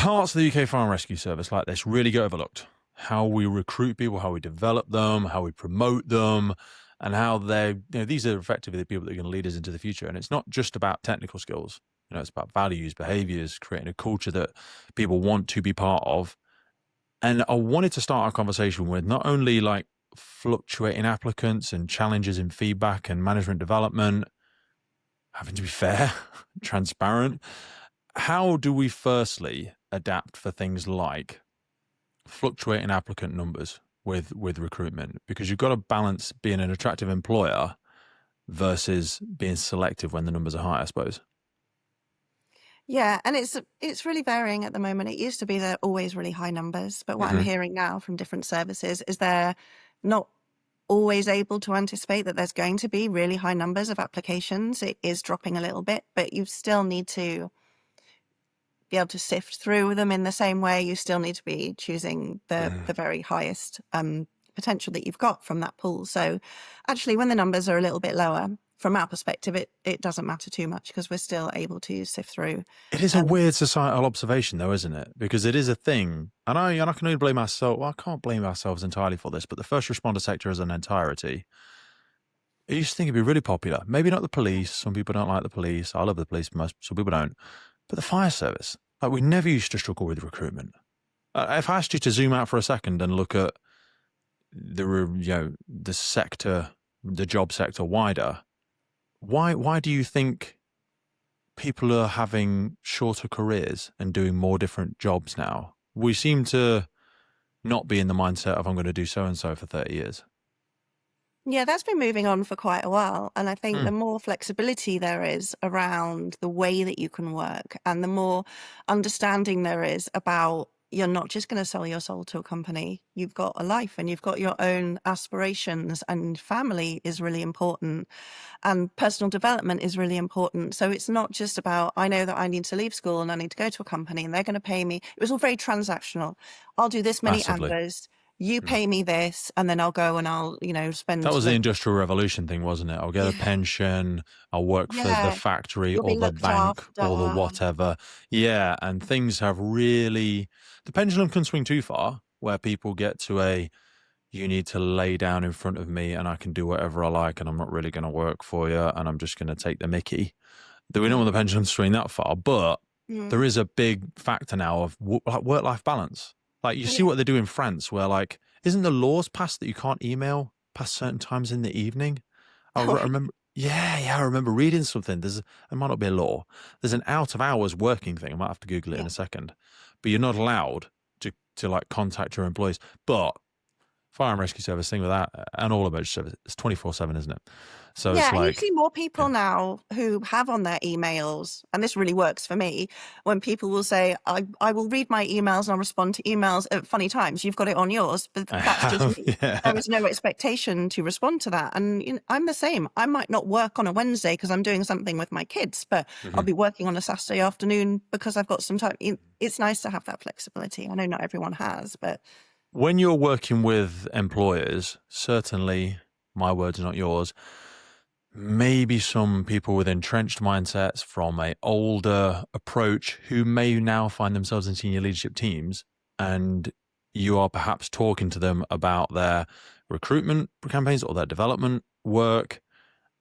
parts of the UK Fire and Rescue Service like this really get overlooked. How we recruit people, how we develop them, how we promote them, and how these are effectively the people that are going to lead us into the future. And it's not just about technical skills. It's about values, behaviors, creating a culture that people want to be part of. And I wanted to start our conversation with not only like fluctuating applicants and challenges in feedback and management development, having to be fair, transparent. How do we firstly adapt for things like fluctuating applicant numbers with recruitment? Because you've got to balance being an attractive employer versus being selective when the numbers are high, I suppose. Yeah, and it's really varying at the moment. It used to be they're always really high numbers, but what I'm hearing now from different services is they're not always able to anticipate that there's going to be really high numbers of applications. It is dropping a little bit, but you still need to be able to sift through them in the same way. You still need to be choosing the very highest potential that you've got from that pool. So actually, when the numbers are a little bit lower, from our perspective, it doesn't matter too much because we're still able to sift through. It is a weird societal observation, though, isn't it? Because it is a thing. And I can only blame myself. Well, I can't blame ourselves entirely for this, but the first responder sector as an entirety, I used to think it'd be really popular. Maybe not the police. Some people don't like the police. I love the police, some people don't. But the fire service, like we never used to struggle with recruitment. If I asked you to zoom out for a second and look at the sector, the job sector wider, why do you think people are having shorter careers and doing more different jobs now? We seem to not be in the mindset of I'm going to do so-and-so for 30 years. Yeah, that's been moving on for quite a while. And I think the more flexibility there is around the way that you can work and the more understanding there is about you're not just going to sell your soul to a company. You've got a life and you've got your own aspirations, and family is really important and personal development is really important. So it's not just about, I know that I need to leave school and I need to go to a company and they're going to pay me. It was all very transactional. I'll do this many Massively. hours. You pay me this, and then I'll go and I'll, spend. That was the Industrial Revolution thing, wasn't it? I'll get a pension, I'll work for the factory or the bank or the whatever. Yeah, and things have really... The pendulum can swing too far, where people get to you need to lay down in front of me and I can do whatever I like and I'm not really going to work for you and I'm just going to take the mickey. We don't want the pendulum to swing that far, but there is a big factor now of work-life balance. Like you see what they do in France where like, isn't the laws passed that you can't email past certain times in the evening? I remember. Yeah. I remember reading something. It might not be a law. There's an out of hours working thing. I might have to Google it in a second, but you're not allowed to like contact your employees. But Fire and Rescue Service thing with that and all emergency service, it's 24/7, isn't it? So yeah, it's like, and you see more people now who have on their emails, and this really works for me, when people will say, I will read my emails and I'll respond to emails at funny times. You've got it on yours, but that's just me. There is no expectation to respond to that. And I'm the same. I might not work on a Wednesday because I'm doing something with my kids, but I'll be working on a Saturday afternoon because I've got some time. It's nice to have that flexibility. I know not everyone has, but... When you're working with employers, certainly, my words, not yours, maybe some people with entrenched mindsets from an older approach who may now find themselves in senior leadership teams, and you are perhaps talking to them about their recruitment campaigns or their development work,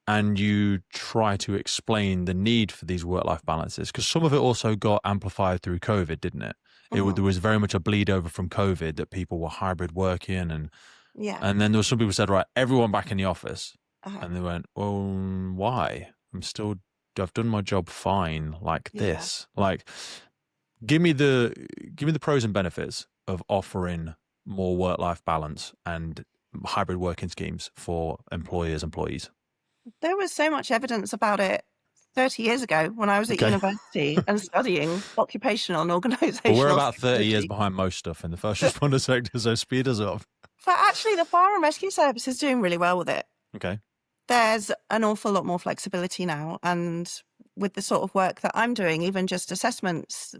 and you try to explain the need for these work-life balances, because some of it also got amplified through COVID, didn't it? There was very much a bleed over from COVID that people were hybrid working, and then there was some people who said, right, everyone back in the office. And they went, well, why? I've done my job fine like this. Like, give me the pros and benefits of offering more work-life balance and hybrid working schemes for employees. There was so much evidence about it 30 years ago when I was at university and studying occupational and organizational. But we're about 30 years behind most stuff in the first responder sector, so speed us up. But actually, the Fire and Rescue Service is doing really well with it. Okay. There's an awful lot more flexibility now. And with the sort of work that I'm doing, even just assessments,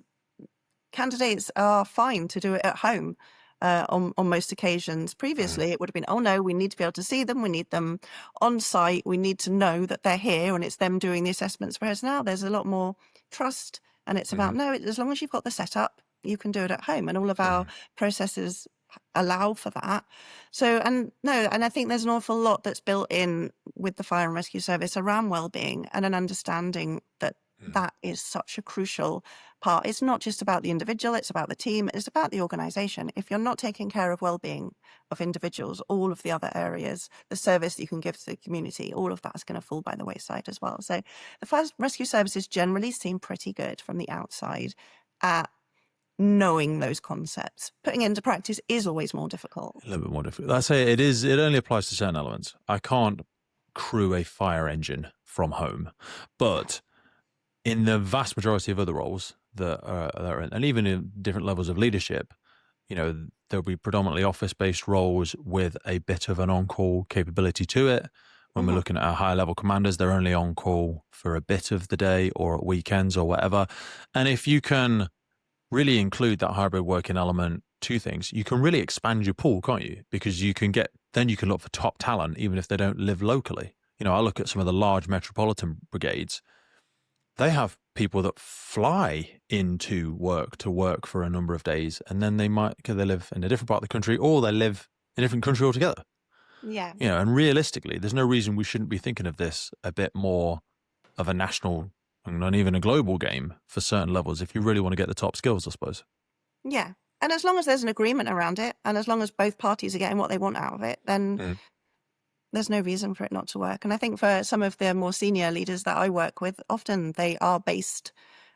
candidates are fine to do it at home on most occasions. Previously, it would have been, oh no, we need to be able to see them. We need them on site. We need to know that they're here and it's them doing the assessments. Whereas now there's a lot more trust and it's about, no, as long as you've got the setup, you can do it at home, and all of our processes allow for that. So, and I think there's an awful lot that's built in with the fire and rescue service around well-being and an understanding that that is such a crucial part. It's not just about the individual, it's about the team, it's about the organization. If you're not taking care of well-being of individuals, all of the other areas, the service that you can give to the community, all of that's going to fall by the wayside as well. So the fire rescue services generally seem pretty good from the outside at knowing those concepts. Putting it into practice is always more difficult. A little bit more difficult. I say it only applies to certain elements. I can't crew a fire engine from home, but in the vast majority of other roles that are in, and even in different levels of leadership, there'll be predominantly office-based roles with a bit of an on-call capability to it. When we're looking at our high-level commanders, they're only on call for a bit of the day or at weekends or whatever. And if you can really include that hybrid working element to things, you can really expand your pool, can't you? Because you can look for top talent, even if they don't live locally. I look at some of the large metropolitan brigades. They have people that fly into work to work for a number of days, and then they live in a different part of the country, or they live in a different country altogether. Yeah. And realistically, there's no reason we shouldn't be thinking of this a bit more of a national and not even a global game for certain levels if you really want to get the top skills, I suppose. Yeah. And as long as there's an agreement around it, and as long as both parties are getting what they want out of it, then there's no reason for it not to work. And I think for some of the more senior leaders that I work with, often they are based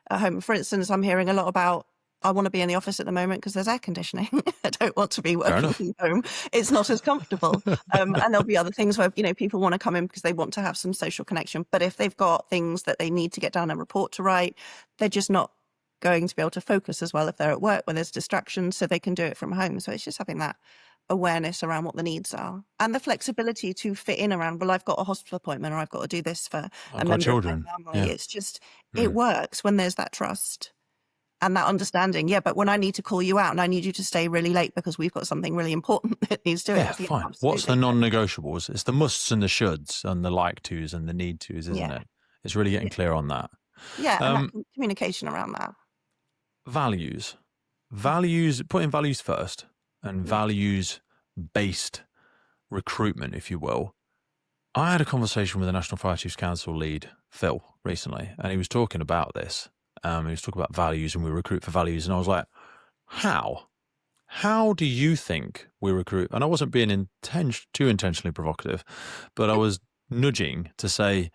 at home. For instance, I'm hearing a lot about, I want to be in the office at the moment because there's air conditioning. I don't want to be working from home. It's not as comfortable. And there'll be other things where, people want to come in because they want to have some social connection. But if they've got things that they need to get done, a report to write, they're just not going to be able to focus as well if they're at work when there's distractions, so they can do it from home. So it's just having that awareness around what the needs are and the flexibility to fit in around, well, I've got a hospital appointment, or I've got to do this for a member of my family. It's just, it works when there's that trust and that understanding. Yeah, but when I need to call you out and I need you to stay really late because we've got something really important that needs doing. Yeah, fine. Absolutely. What's the non-negotiables? It's the musts and the shoulds and the like tos and the need tos, isn't it? It's really getting clear on that. Yeah, and that communication around that. Values, putting values first, and values-based recruitment, if you will. I had a conversation with the National Fire Chiefs Council lead, Phil, recently, and he was talking about this. He was talking about values, and we recruit for values, and I was like, how? How do you think we recruit? And I wasn't being too intentionally provocative, but I was nudging to say,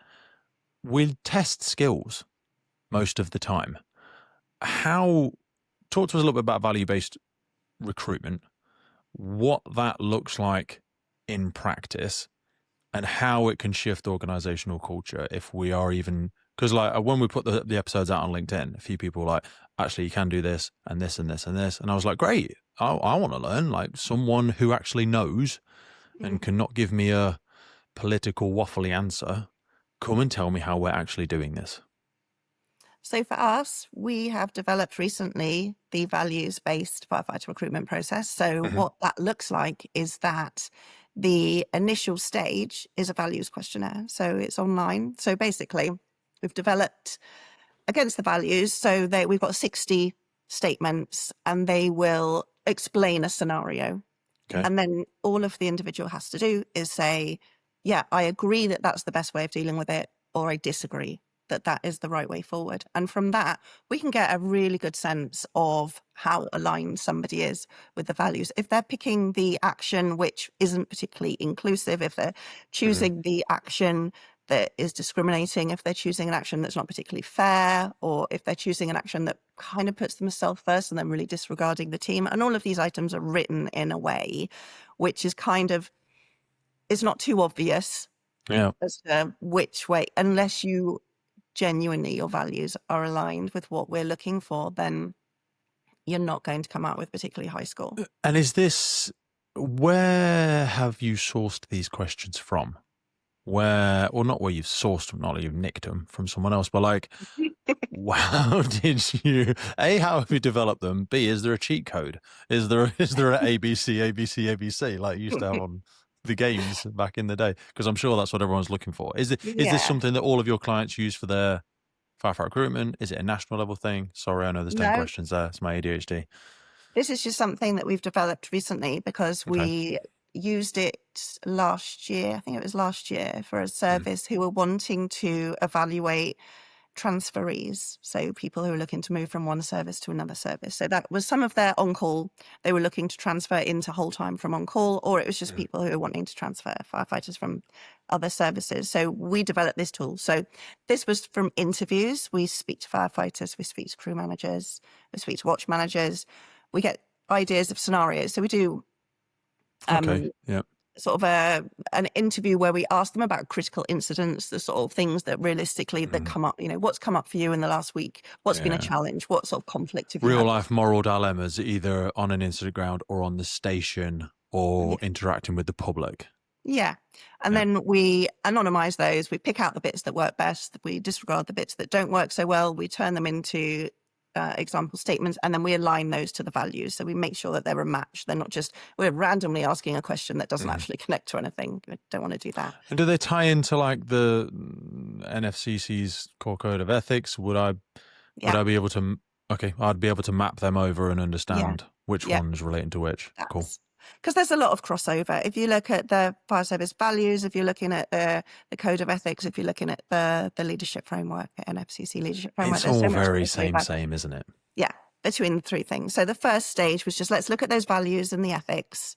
we test skills most of the time. Talk to us a little bit about value-based recruitment, what that looks like in practice, and how it can shift organizational culture if we are even, because when we put the episodes out on LinkedIn, a few people were like, actually you can do this and this and this and this. And I was like, great, I want to learn, like someone who actually knows and can not give me a political waffly answer. Come and tell me how we're actually doing this. So for us, we have developed recently the values-based firefighter recruitment process. So what that looks like is that the initial stage is a values questionnaire. So it's online. So basically, we've developed against the values. So we've got 60 statements, and they will explain a scenario. Okay. And then all of the individual has to do is say, yeah, I agree that that's the best way of dealing with it, or I disagree that that is the right way forward. And from that, we can get a really good sense of how aligned somebody is with the values. If they're picking the action which isn't particularly inclusive, if they're choosing the action that is discriminating, if they're choosing an action that's not particularly fair, or if they're choosing an action that kind of puts themselves first and then really disregarding the team. And all of these items are written in a way which is kind of, it's not too obvious as to which way, unless you genuinely, your values are aligned with what we're looking for, then you're not going to come out with particularly high score. And where have you sourced these questions from? Not where you've sourced them, not that you've nicked them from someone else, but like, how have you developed them? B, is there a cheat code? Is there an ABC like you used to have on the games back in the day? Because I'm sure that's what everyone's looking for. Is this something that all of your clients use for their firefighter recruitment? Is it a national level thing? Sorry, I know there's 10 No, questions there. It's my ADHD. this is just something that we've developed recently because Okay. we used it last year. I think it was last year for a Mm. service who were wanting to evaluate transferees, so people who are looking to move from one service to another service. So that was some of their on-call. They were looking to transfer into whole-time from on-call, or it was just people who were wanting to transfer firefighters from other services. So we developed this tool. So this was from interviews. We speak to firefighters, we speak to crew managers, we speak to watch managers. We get ideas of scenarios. So we do Okay. Yeah. sort of an interview where we ask them about critical incidents, the sort of things that realistically that come up, what's come up for you in the last week, what's been a challenge, what sort of conflict have you Real had? life moral dilemmas, either on an incident ground or on the station or interacting with the public. Yeah. And then we anonymize those. We pick out the bits that work best. We disregard the bits that don't work so well. We turn them into example statements, and then we align those to the values. So we make sure that they're a match. They're not just, we're randomly asking a question that doesn't actually connect to anything. We don't want to do that. And do they tie into like the NFCC's core code of ethics? Would I be able to, I'd be able to map them over and understand which one's relating to which. Cool. Because there's a lot of crossover. If you look at the fire service values, if you're looking at the code of ethics, if you're looking at the leadership framework, NFCC leadership framework, It's all very same, isn't it? Yeah, between the three things. So the first stage was just, let's look at those values and the ethics.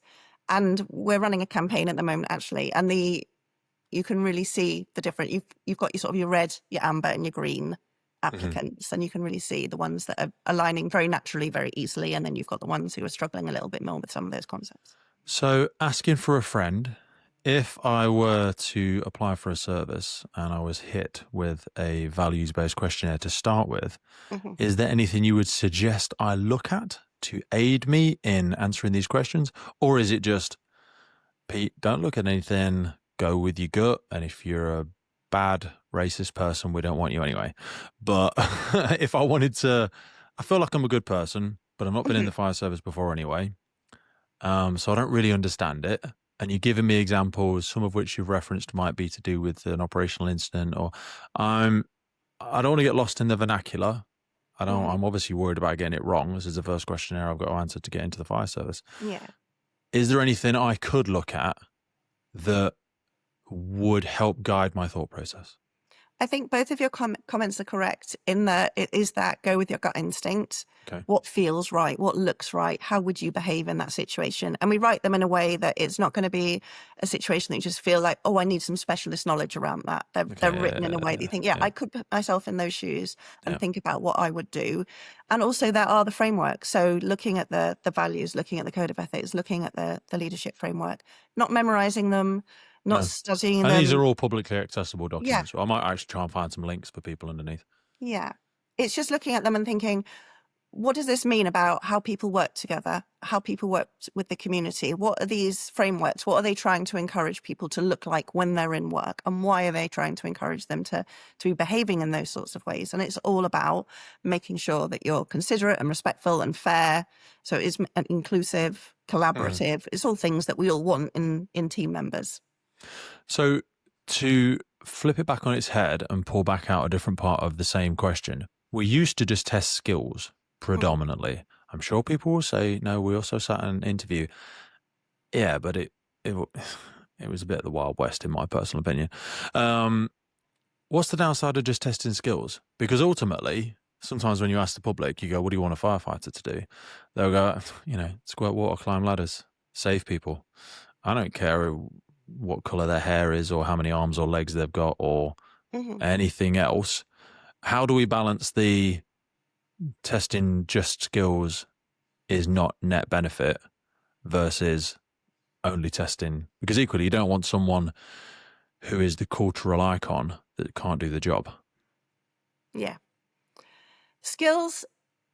And we're running a campaign at the moment, actually. And you can really see the different, you've got your sort of your red, your amber and your green applicants, and you can really see the ones that are aligning very naturally, very easily, and then you've got the ones who are struggling a little bit more with some of those concepts. So asking for a friend, if I were to apply for a service and I was hit with a values-based questionnaire to start with, is there anything you would suggest I look at to aid me in answering these questions? Or is it just, Pete, don't look at anything, go with your gut, and if you're a bad racist person, we don't want you anyway. But if I wanted to, I feel like I'm a good person, but I've not been in the fire service before anyway. So I don't really understand it. And you're giving me examples, some of which you've referenced might be to do with an operational incident, or I don't want to get lost in the vernacular. I'm obviously worried about getting it wrong. This is the first questionnaire I've got to answer to get into the fire service. Yeah. Is there anything I could look at that would help guide my thought process? I think both of your comments are correct in that it is that go with your gut instinct. Okay. What feels right? What looks right? How would you behave in that situation? And we write them in a way that it's not going to be a situation that you just feel like, oh, I need some specialist knowledge around that. They're written in a way that you think, I could put myself in those shoes and think about what I would do. And also there are the frameworks. So looking at the values, looking at the code of ethics, looking at the leadership framework, not memorizing them, not studying them. And these are all publicly accessible documents. So I might actually try and find some links for people underneath. Yeah. It's just looking at them and thinking, what does this mean about how people work together, how people work with the community? What are these frameworks? What are they trying to encourage people to look like when they're in work? And why are they trying to encourage them to be behaving in those sorts of ways? And it's all about making sure that you're considerate and respectful and fair. So it is inclusive, collaborative. It's all things that we all want in team members. So to flip it back on its head and pull back out a different part of the same question, we used to just test skills predominantly. I'm sure people will say, no, we also sat in an interview. Yeah, but it was a bit of the Wild West in my personal opinion. What's the downside of just testing skills? Because ultimately, sometimes when you ask the public, you go, what do you want a firefighter to do? They'll go, squirt water, climb ladders, save people. I don't care what color their hair is or how many arms or legs they've got or anything else. How do we balance the testing just skills is not net benefit versus only testing? Because equally, you don't want someone who is the cultural icon that can't do the job. Yeah. Skills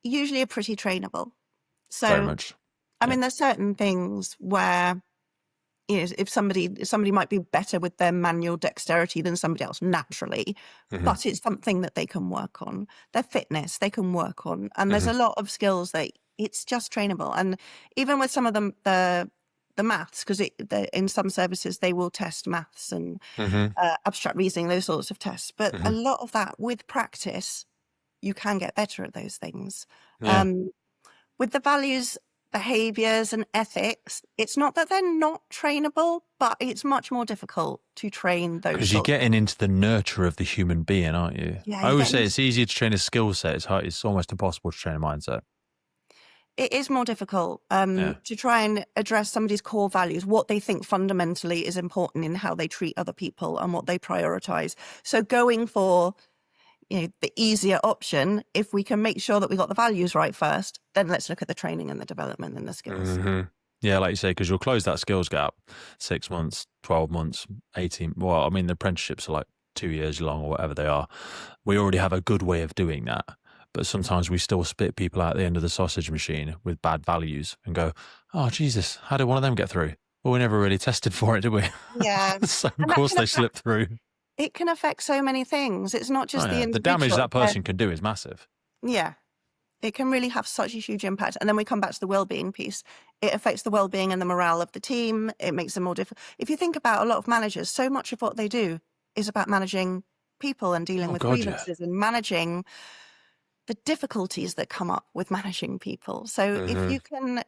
usually are pretty trainable. So, very much. I mean, there's certain things where, if somebody might be better with their manual dexterity than somebody else naturally, but it's something that they can work on. Their fitness, they can work on. And there's a lot of skills that it's just trainable. And even with some of the the maths, because in some services they will test maths and abstract reasoning, those sorts of tests. But a lot of that, with practice, you can get better at those things. Yeah. With the values, behaviors, and ethics, it's not that they're not trainable, but it's much more difficult to train those. Because you're getting into the nurture of the human being, aren't you? Yeah, I always say it's easier to train a skill set. It's almost impossible to train a mindset. It is more difficult to try and address somebody's core values, what they think fundamentally is important in how they treat other people and what they prioritize. So going for the easier option, if we can make sure that we got the values right first, then let's look at the training and the development and the skills. Yeah, like you say, because you'll close that skills gap 6 months, 12 months, 18. Well, I mean, the apprenticeships are like 2 years long or whatever they are. We already have a good way of doing that. But sometimes we still spit people out at the end of the sausage machine with bad values and go, oh, Jesus, how did one of them get through? Well, we never really tested for it, did we? Yeah. So, of course, they slipped through. It can affect so many things. It's not just the individual. The damage that person can do is massive. Yeah. It can really have such a huge impact. And then we come back to the well-being piece. It affects the well-being and the morale of the team. It makes them more difficult. If you think about a lot of managers, so much of what they do is about managing people and dealing with grievances and managing the difficulties that come up with managing people. So if you can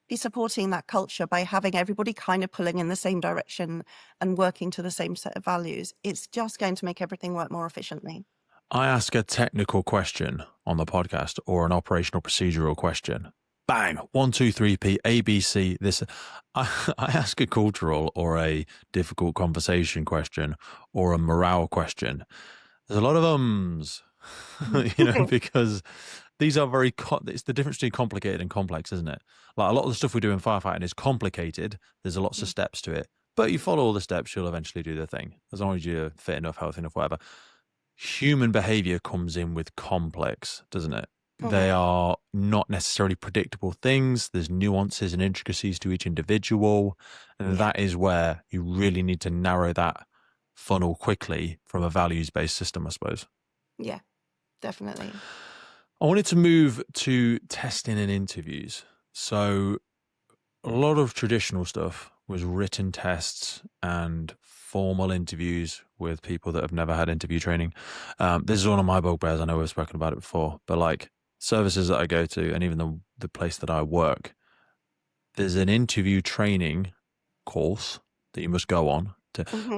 be supporting that culture by having everybody kind of pulling in the same direction and working to the same set of values, it's just going to make everything work more efficiently. I ask a technical question on the podcast or an operational procedural question. Bang, 1, 2, 3P, ABC, this. I ask a cultural or a difficult conversation question or a morale question. There's a lot of ums. Because these are it's the difference between complicated and complex, isn't it? Like a lot of the stuff we do in firefighting is complicated. There's lots of steps to it, but you follow all the steps, you'll eventually do the thing. As long as you're fit enough, healthy enough, whatever. Human behavior comes in with complex, doesn't it? They are not necessarily predictable things. There's nuances and intricacies to each individual. And that is where you really need to narrow that funnel quickly from a values-based system, I suppose. Yeah. Definitely. I wanted to move to testing and interviews. So a lot of traditional stuff was written tests and formal interviews with people that have never had interview training. This is one of my bugbears. I know we've spoken about it before, but like services that I go to and even the place that I work, there's an interview training course that you must go on.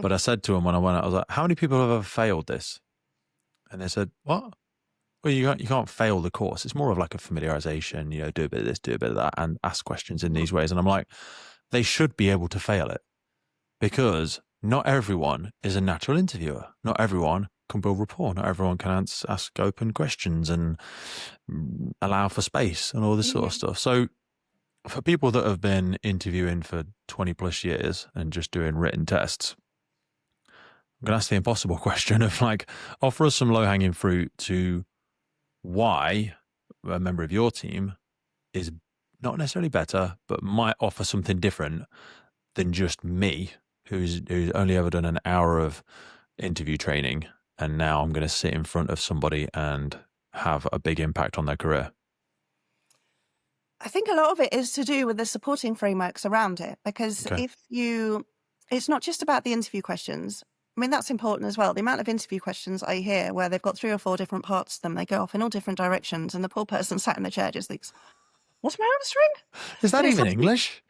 But I said to them when I went out, I was like, how many people have ever failed this? And they said, what? Well, you can't fail the course. It's more of like a familiarization, do a bit of this, do a bit of that, and ask questions in these ways. And I'm like, they should be able to fail it because not everyone is a natural interviewer. Not everyone can build rapport. Not everyone can ask open questions and allow for space and all this sort of stuff. So for people that have been interviewing for 20 plus years and just doing written tests, I'm going to ask the impossible question of like, offer us some low-hanging fruit to why a member of your team is not necessarily better, but might offer something different than just me, who's only ever done an hour of interview training. And now I'm going to sit in front of somebody and have a big impact on their career. I think a lot of it is to do with the supporting frameworks around it, because it's not just about the interview questions. I mean, that's important as well. The amount of interview questions I hear where they've got 3 or 4 different parts to them, they go off in all different directions, and the poor person sat in the chair just thinks, what's my answering? Is that even English?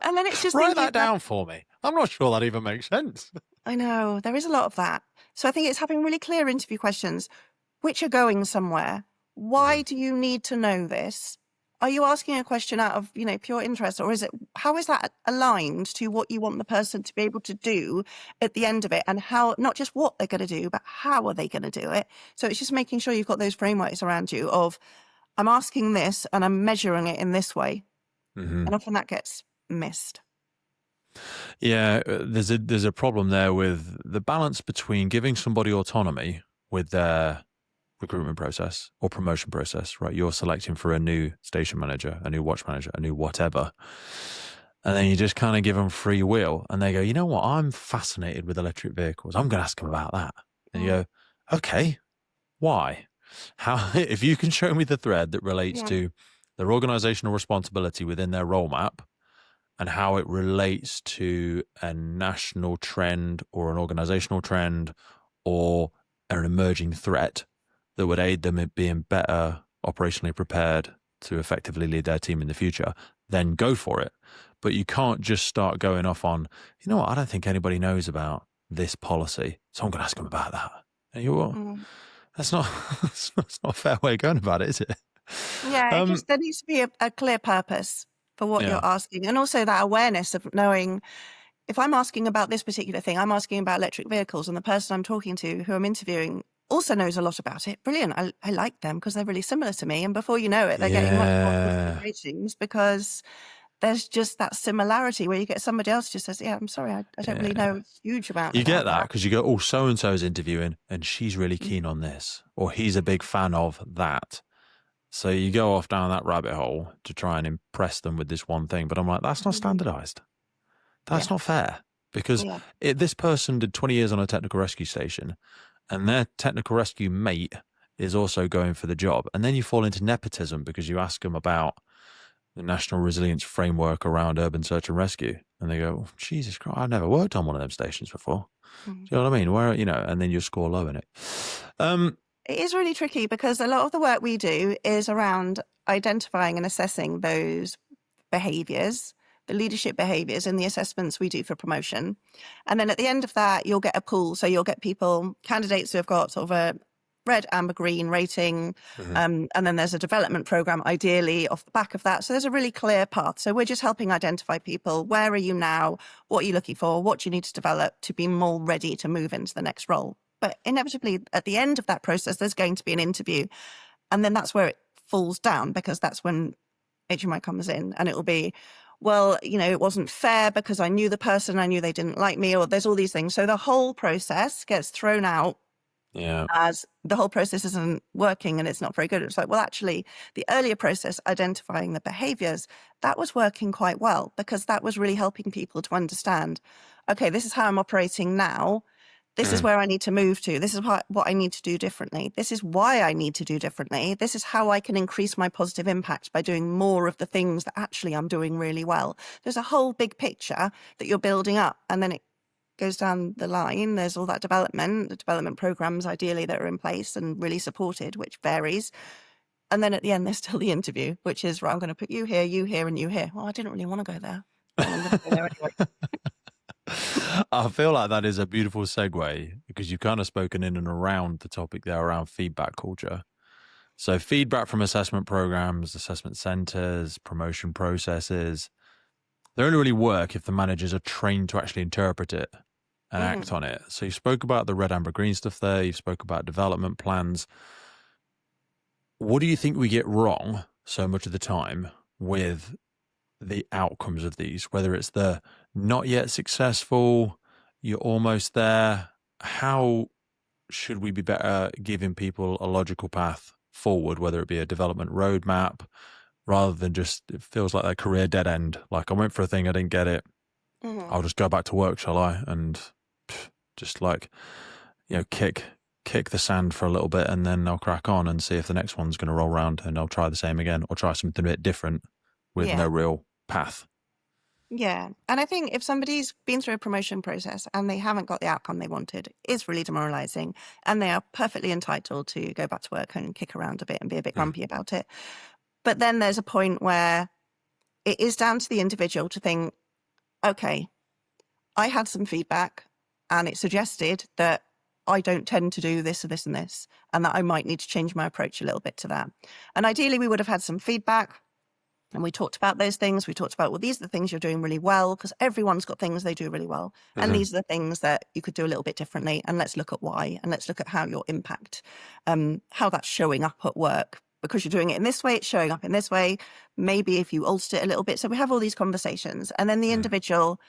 And then it's just write that down for me. I'm not sure that even makes sense. I know, there is a lot of that. So I think it's having really clear interview questions, which are going somewhere. Why do you need to know this? Are you asking a question out of, pure interest, or how is that aligned to what you want the person to be able to do at the end of it, and how, not just what they're going to do, but how are they going to do it? So it's just making sure you've got those frameworks around you of, I'm asking this and I'm measuring it in this way. And often that gets missed. Yeah, there's a problem there with the balance between giving somebody autonomy with their recruitment process or promotion process, right? You're selecting for a new station manager, a new watch manager, a new whatever. And then you just kind of give them free will and they go, you know what? I'm fascinated with electric vehicles. I'm going to ask them about that. And you go, okay, why? How, if you can show me the thread that relates to their organizational responsibility within their role map and how it relates to a national trend or an organizational trend or an emerging threat that would aid them in being better operationally prepared to effectively lead their team in the future, then go for it. But you can't just start going off on, you know what, I don't think anybody knows about this policy, so I'm going to ask them about that. And you will. Mm. That's not that's not a fair way of going about it, is it? Yeah, I guess Um, there needs to be a clear purpose for what yeah, you're asking, and also that awareness of knowing if I'm asking about this particular thing, I'm asking about electric vehicles, and the person I'm talking to, who I'm interviewing, also knows a lot about it. Brilliant. I like them because they're really similar to me. And before you know it, they're getting much more positive yeah, ratings because there's just that similarity where you get somebody else just says, yeah, I'm sorry, I don't really yeah. know a huge amount You get about that that. because you go, oh, so and so's interviewing, and she's really keen on this, or he's a big fan of that. So you go off down that rabbit hole to try and impress them with this one thing. But I'm like, that's not Mhm. standardized. That's Yeah. not fair because Yeah. this person did 20 years on a technical rescue station and their technical rescue mate is also going for the job. And then you fall into nepotism because you ask them about the National Resilience Framework around urban search and rescue. And they go, oh, Jesus Christ, I've never worked on one of them stations before. Mhm. Do you know what I mean? Where, and then you score low in it. It is really tricky because a lot of the work we do is around identifying and assessing those behaviors, the leadership behaviors in the assessments we do for promotion. And then at the end of that, you'll get a pool. So you'll get candidates who have got sort of a red, amber, green rating. And then there's a development program, ideally, off the back of that. So there's a really clear path. So we're just helping identify people. Where are you now? What are you looking for? What do you need to develop to be more ready to move into the next role? But inevitably, at the end of that process, there's going to be an interview. And then that's where it falls down because that's when HMI comes in and it will be, well, it wasn't fair because I knew the person, I knew they didn't like me, or there's all these things. So the whole process gets thrown out Yeah. as the whole process isn't working and it's not very good. It's like, well, actually, the earlier process, identifying the behaviors, that was working quite well because that was really helping people to understand, okay, this is how I'm operating now. This is where I need to move to. This is what I need to do differently. This is why I need to do differently. This is how I can increase my positive impact by doing more of the things that actually I'm doing really well. There's a whole big picture that you're building up, and then it goes down the line. There's all that the development programs ideally that are in place and really supported, which varies. And then at the end, there's still the interview, which is, right, I'm going to put you here, and you here. Well, I didn't really want to go there. Well, I'm going to go there anyway. I feel like that is a beautiful segue because you've kind of spoken in and around the topic there around feedback culture. So feedback from assessment programs, assessment centers, promotion processes, they only really work if the managers are trained to actually interpret it and act on it. So you spoke about the red, amber, green stuff there. You spoke about development plans. What do you think we get wrong so much of the time with the outcomes of these, whether it's the not yet successful, you're almost there? How should we be better giving people a logical path forward, whether it be a development roadmap, rather than just, it feels like a career dead end. Like I went for a thing, I didn't get it. I'll just go back to work, shall I? And just like, kick the sand for a little bit and then I'll crack on and see if the next one's going to roll around and I'll try the same again or try something a bit different with no real path. Yeah. And I think if somebody's been through a promotion process and they haven't got the outcome they wanted, it's really demoralizing. And they are perfectly entitled to go back to work and kick around a bit and be a bit grumpy about it. But then there's a point where it is down to the individual to think, okay, I had some feedback and it suggested that I don't tend to do this or this and this, and that I might need to change my approach a little bit to that. And ideally, we would have had some feedback. And we talked about those things. We talked about, well, these are the things you're doing really well, because everyone's got things they do really well. And these are the things that you could do a little bit differently. And let's look at why. And let's look at how your impact, how that's showing up at work. Because you're doing it in this way, it's showing up in this way. Maybe if you altered it a little bit. So we have all these conversations. And then the individual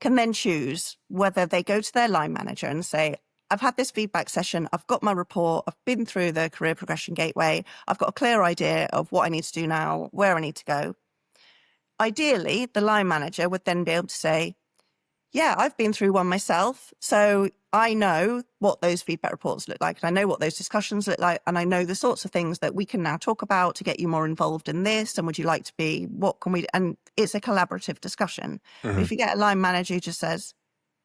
can then choose whether they go to their line manager and say, I've had this feedback session, I've got my report, I've been through the career progression gateway, I've got a clear idea of what I need to do now, where I need to go. Ideally, the line manager would then be able to say, Yeah, I've been through one myself. So I know what those feedback reports look like, and I know what those discussions look like, and I know the sorts of things that we can now talk about to get you more involved in this. And would you like to be, what can we, and it's a collaborative discussion. But if you get a line manager who just says,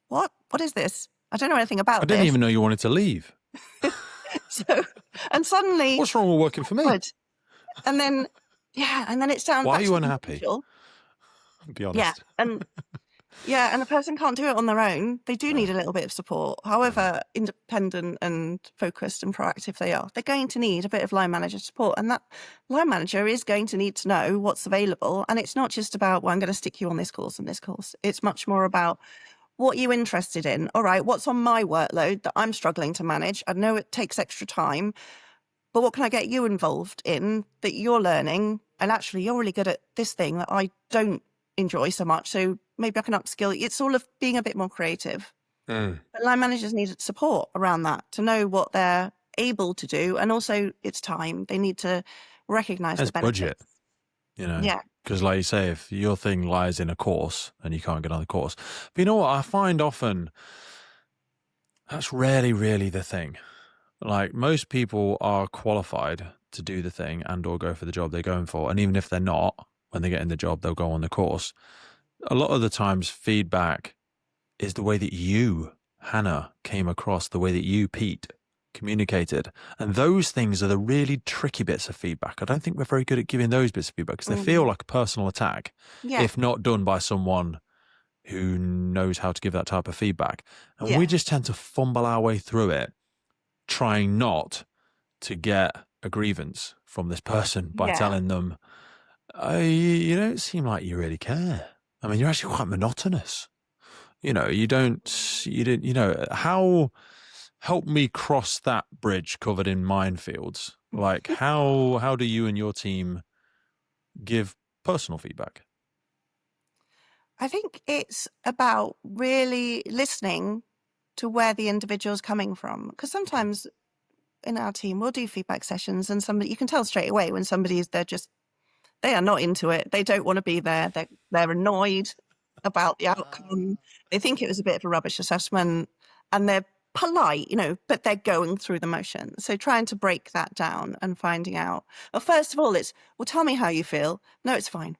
what is this? I don't know anything I about didn't this. even know you wanted to leave. So, and suddenly, What's wrong with working for me? good. And then, and then it's down. Why back are to you the unhappy? individual. Be honest. And the person can't do it on their own. They do need a little bit of support. However independent and focused and proactive they are, they're going to need a bit of line manager support. And that line manager is going to need to know what's available. And it's not just about, well, I'm going to stick you on this course and this course. It's much more about what you're interested in. All right, what's on my workload that I'm struggling to manage? I know it takes extra time, but what can I get you involved in that you're learning? And actually, you're really good at this thing that I don't enjoy so much. So maybe I can upskill. It's all of being a bit more creative. But line managers need support around that to know what they're able to do. And also it's time. They need to recognize the benefits. Budget, Yeah. Because like you say, if your thing lies in a course and you can't get on the course. But you know what? I find often that's rarely really the thing. Like most people are qualified to do the thing and or go for the job they're going for. And even if they're not, when they get in the job, they'll go on the course. A lot of the times feedback is the way that you, Hannah, came across, the way that you, Pete, communicated. And those things are the really tricky bits of feedback. I don't think we're very good at giving those bits of feedback because they feel like a personal attack if not done by someone who knows how to give that type of feedback. And we just tend to fumble our way through it, trying not to get a grievance from this person by telling them, you don't seem like you really care. I mean, you're actually quite monotonous. How help me cross that bridge covered in minefields? Like how do you and your team give personal feedback? I think it's about really listening to where the individual's coming from. Because sometimes in our team, we'll do feedback sessions and you can tell straight away when they are not into it. They don't want to be there. They're annoyed about the outcome. They think it was a bit of a rubbish assessment and they're polite, but they're going through the motions. So trying to break that down and finding out, well, first of all, it's, well, tell me how you feel. No, it's fine.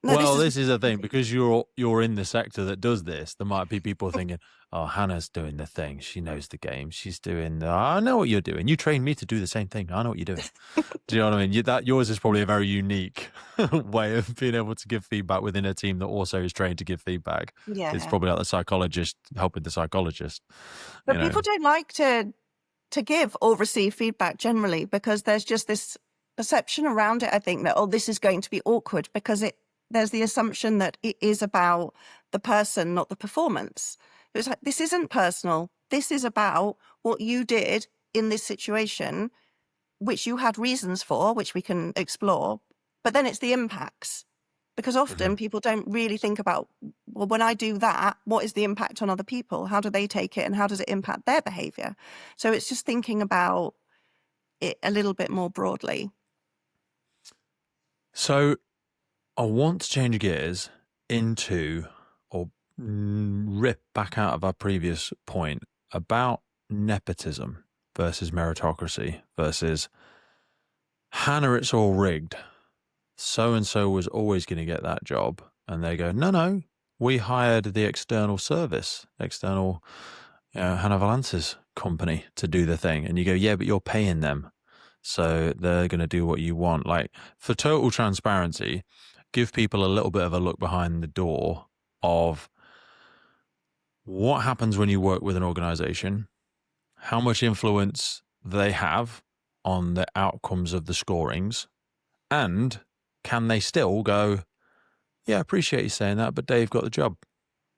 No, this is a thing, because you're in the sector that does this. There might be people thinking, oh, Hannah's doing the thing. She knows the game. She's doing I know what you're doing. You trained me to do the same thing. I know what you're doing. Do you know what I mean? Yours is probably a very unique way of being able to give feedback within a team that also is trained to give feedback. Yeah. It's probably like the psychologist helping the psychologist. But people don't like to give or receive feedback generally because there's just this perception around it, I think, that, this is going to be awkward because there's the assumption that it is about the person, not the performance. It's like, this isn't personal. This is about what you did in this situation, which you had reasons for, which we can explore. But then it's the impacts. Because often people don't really think about, well, when I do that, what is the impact on other people? How do they take it? And how does it impact their behavior? So it's just thinking about it a little bit more broadly. So I want to change gears into, or rip back out of our previous point about nepotism versus meritocracy versus Hannah, it's all rigged. So-and-so was always going to get that job. And they go, no, we hired the external Hannah Valance's company to do the thing. And you go, yeah, but you're paying them. So they're going to do what you want. Like, for total transparency, give people a little bit of a look behind the door of what happens when you work with an organization, how much influence they have on the outcomes of the scorings, and can they still go, yeah, I appreciate you saying that, but Dave got the job.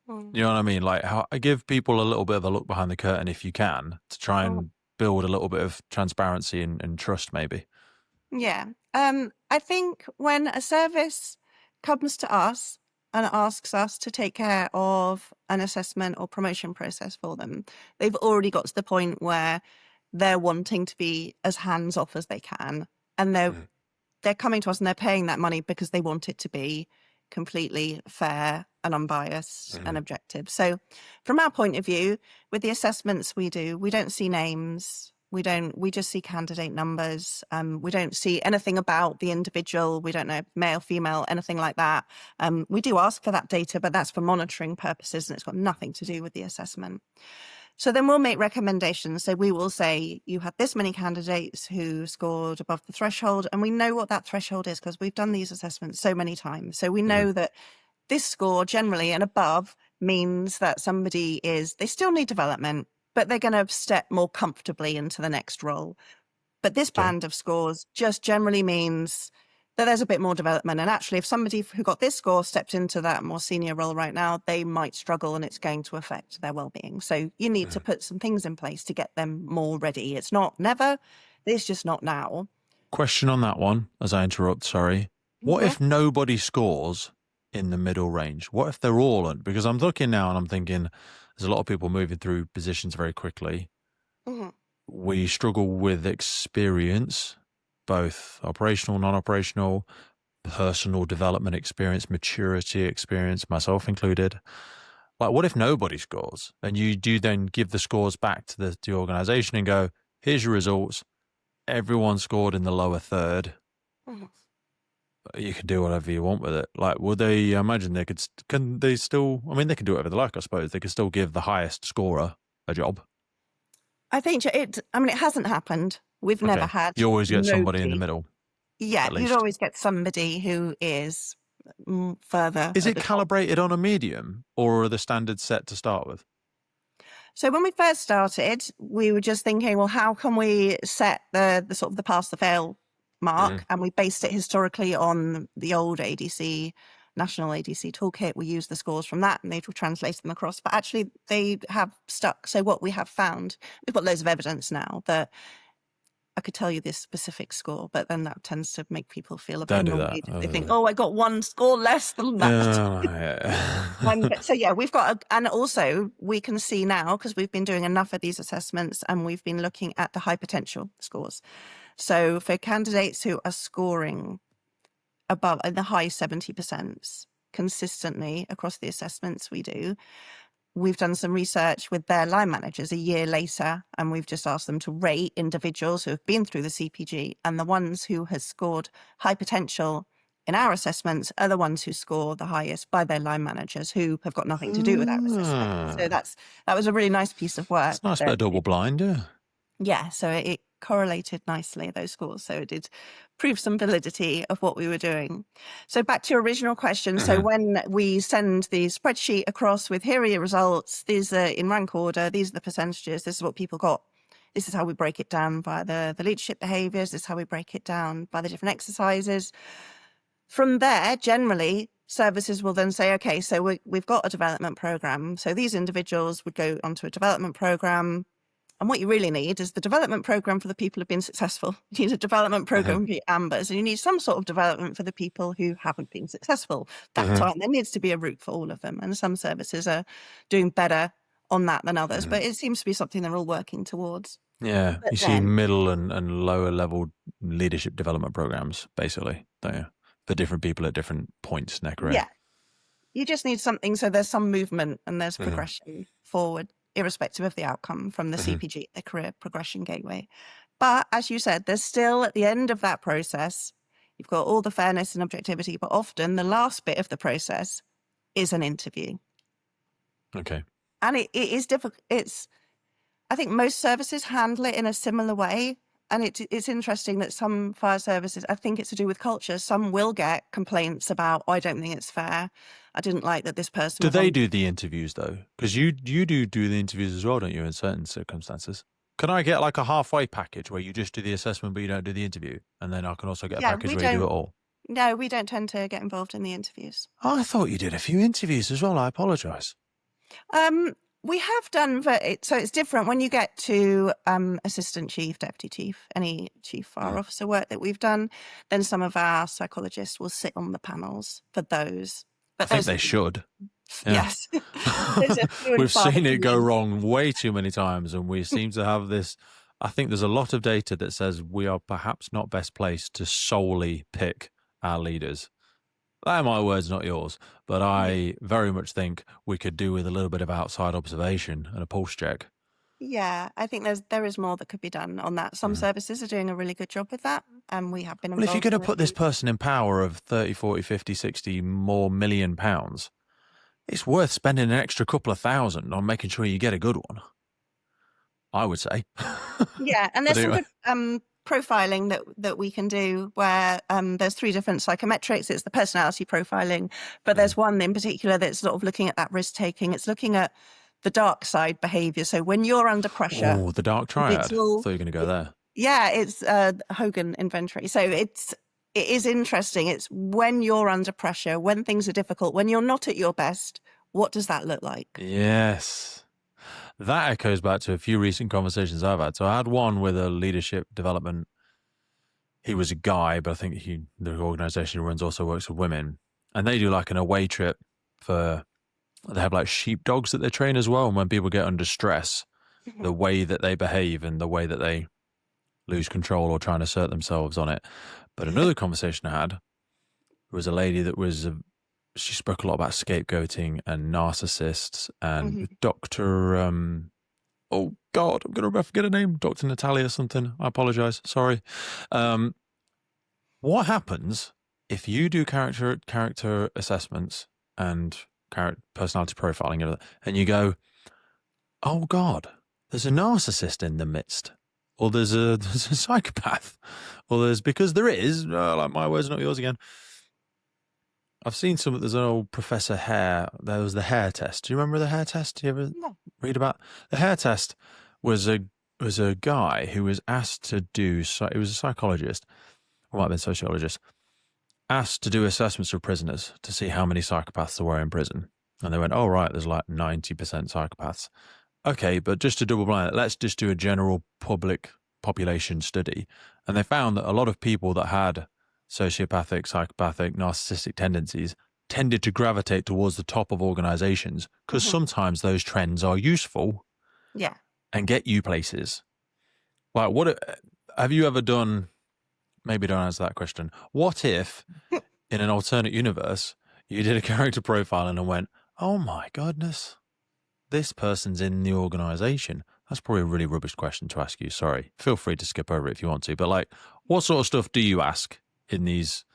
You know what I mean? Like, give people a little bit of a look behind the curtain if you can, to try and build a little bit of transparency and trust, maybe. Yeah. I think when a service comes to us and asks us to take care of an assessment or promotion process for them, they've already got to the point where they're wanting to be as hands-off as they can. And they're coming to us and they're paying that money because they want it to be completely fair and unbiased and objective. So from our point of view, with the assessments we do, we don't see names. We just see candidate numbers. We don't see anything about the individual. We don't know male, female, anything like that. We do ask for that data, but that's for monitoring purposes and it's got nothing to do with the assessment. So then we'll make recommendations. So we will say, you had this many candidates who scored above the threshold, and we know what that threshold is because we've done these assessments so many times. So we know that this score generally and above means that they still need development, but they're going to step more comfortably into the next role. But this band of scores just generally means that there's a bit more development. And actually, if somebody who got this score stepped into that more senior role right now, they might struggle and it's going to affect their well-being. So you need to put some things in place to get them more ready. It's not never, it's just not now. Question on that one, as I interrupt, sorry. What if nobody scores in the middle range? What if they're all on? Because I'm looking now and I'm thinking there's a lot of people moving through positions very quickly. We struggle with experience, both operational, non-operational, personal development experience, maturity experience, myself included. Like, what if nobody scores? And you do then give the scores back to the organization and go, here's your results. Everyone scored in the lower third. You can do whatever you want with it. Like, would they imagine they can they still, I mean, they can do whatever they like, I suppose. They could still give the highest scorer a job. I think it hasn't happened. We've never had. You always get somebody in the middle. Yeah, you'd always get somebody who is further. Is it calibrated on a medium, or are the standards set to start with? So when we first started, we were just thinking, well, how can we set the sort of the pass the fail mark? And we based it historically on the old ADC, National ADC toolkit. We used the scores from that and they've translated them across, but actually they have stuck. So what we have found, we've got loads of evidence now that I could tell you this specific score, but then that tends to make people feel a bit annoyed. They think, oh, I got one score less than that. So yeah, we've got, and also we can see now, because we've been doing enough of these assessments and we've been looking at the high potential scores. So for candidates who are scoring above in the high 70% consistently across the assessments we do, we've done some research with their line managers a year later, and we've just asked them to rate individuals who have been through the CPG, and the ones who has scored high potential in our assessments are the ones who score the highest by their line managers who have got nothing to do with our assessment. So that was a really nice piece of work. It's nice bit of double blind, yeah. Yeah, so it correlated nicely, those scores. So it did prove some validity of what we were doing. So back to your original question. So when we send the spreadsheet across with here are your results, these are in rank order, these are the percentages, this is what people got. This is how we break it down by the leadership behaviors. This is how we break it down by the different exercises. From there, generally, services will then say, okay, so we've got a development program. So these individuals would go onto a development program. And what you really need is the development program for the people who've been successful. You need a development program for your ambers, and you need some sort of development for the people who haven't been successful. That time, there needs to be a route for all of them. And some services are doing better on that than others, but it seems to be something they're all working towards. Yeah, but you see middle and lower level leadership development programs, basically, don't you? For different people at different points in their career. Yeah. You just need something so there's some movement and there's progression forward, irrespective of the outcome from the CPG, the Career Progression Gateway. But as you said, there's still at the end of that process, you've got all the fairness and objectivity, but often the last bit of the process is an interview. Okay. And it is difficult. I think most services handle it in a similar way. And it's interesting that some fire services, I think it's to do with culture, some will get complaints about, oh, I don't think it's fair. I didn't like that this person... Do they do the interviews, though? Because you do the interviews as well, don't you, in certain circumstances? Can I get like a halfway package where you just do the assessment but you don't do the interview? And then I can also get a package where you do it all? No, we don't tend to get involved in the interviews. Oh, I thought you did a few interviews as well. I apologise. We have done, so it's different when you get to assistant chief, deputy chief, any chief fire officer work that we've done, then some of our psychologists will sit on the panels for those. But I think they should. Yeah. Yes. We've seen it go wrong way too many times, and we seem to have this. I think there's a lot of data that says we are perhaps not best placed to solely pick our leaders. They're my words, not yours. But Yeah. I very much think we could do with a little bit of outside observation and a pulse check. Yeah, I think there is more that could be done on that. Some Mm. services are doing a really good job with that, and we have been Well, if you're involved going to in a put this few. person in power of 30, 40, 50, 60 more million pounds, it's worth spending an extra couple of thousand on making sure you get a good one, I would say. Yeah, and But there's some anyway. good profiling that we can do where there's 3 different psychometrics. It's the personality profiling, but Mm. there's one in particular that's sort of looking at that risk taking. It's looking at the dark side behavior. So when you're under pressure, Oh, the dark it's triad. I all thought you were going to go there. yeah, it's Hogan inventory. So it is interesting. It's when you're under pressure, when things are difficult, when you're not at your best, what does that look like? Yes. That echoes back to a few recent conversations I've had. So I had one with a leadership development. He was a guy, but I think the organization he runs also works with women. And they do like an away trip they have like sheepdogs that they train as well. And when people get under stress, the way that they behave and the way that they lose control or try and assert themselves on it. But another conversation I had was a lady that was, she spoke a lot about scapegoating and narcissists and Dr. Oh God, I'm going to forget her name. Dr. Natalia something. I apologize. Sorry. What happens if you do character assessments and personality profiling and you go, oh God, there's a narcissist in the midst, or there's a psychopath, or because there is, like my words, not yours again. I've seen there's an old Professor Hare, there was the hair test. Do you remember the hair test? Do you ever read about? The hair test was a guy who was asked to do, he was a psychologist, or might have been a sociologist, asked to do assessments of prisoners to see how many psychopaths there were in prison. And they went, oh, right, there's like 90% psychopaths. Okay, but just to double blind it, let's just do a general public population study. And they found that a lot of people that had sociopathic, psychopathic, narcissistic tendencies tended to gravitate towards the top of organizations because sometimes those trends are useful and get you places. Like, have you ever done, maybe don't answer that question, what if in an alternate universe you did a character profiling and went, oh my goodness, this person's in the organization? That's probably a really rubbish question to ask you. Sorry. Feel free to skip over it if you want to. But like, what sort of stuff do you ask in these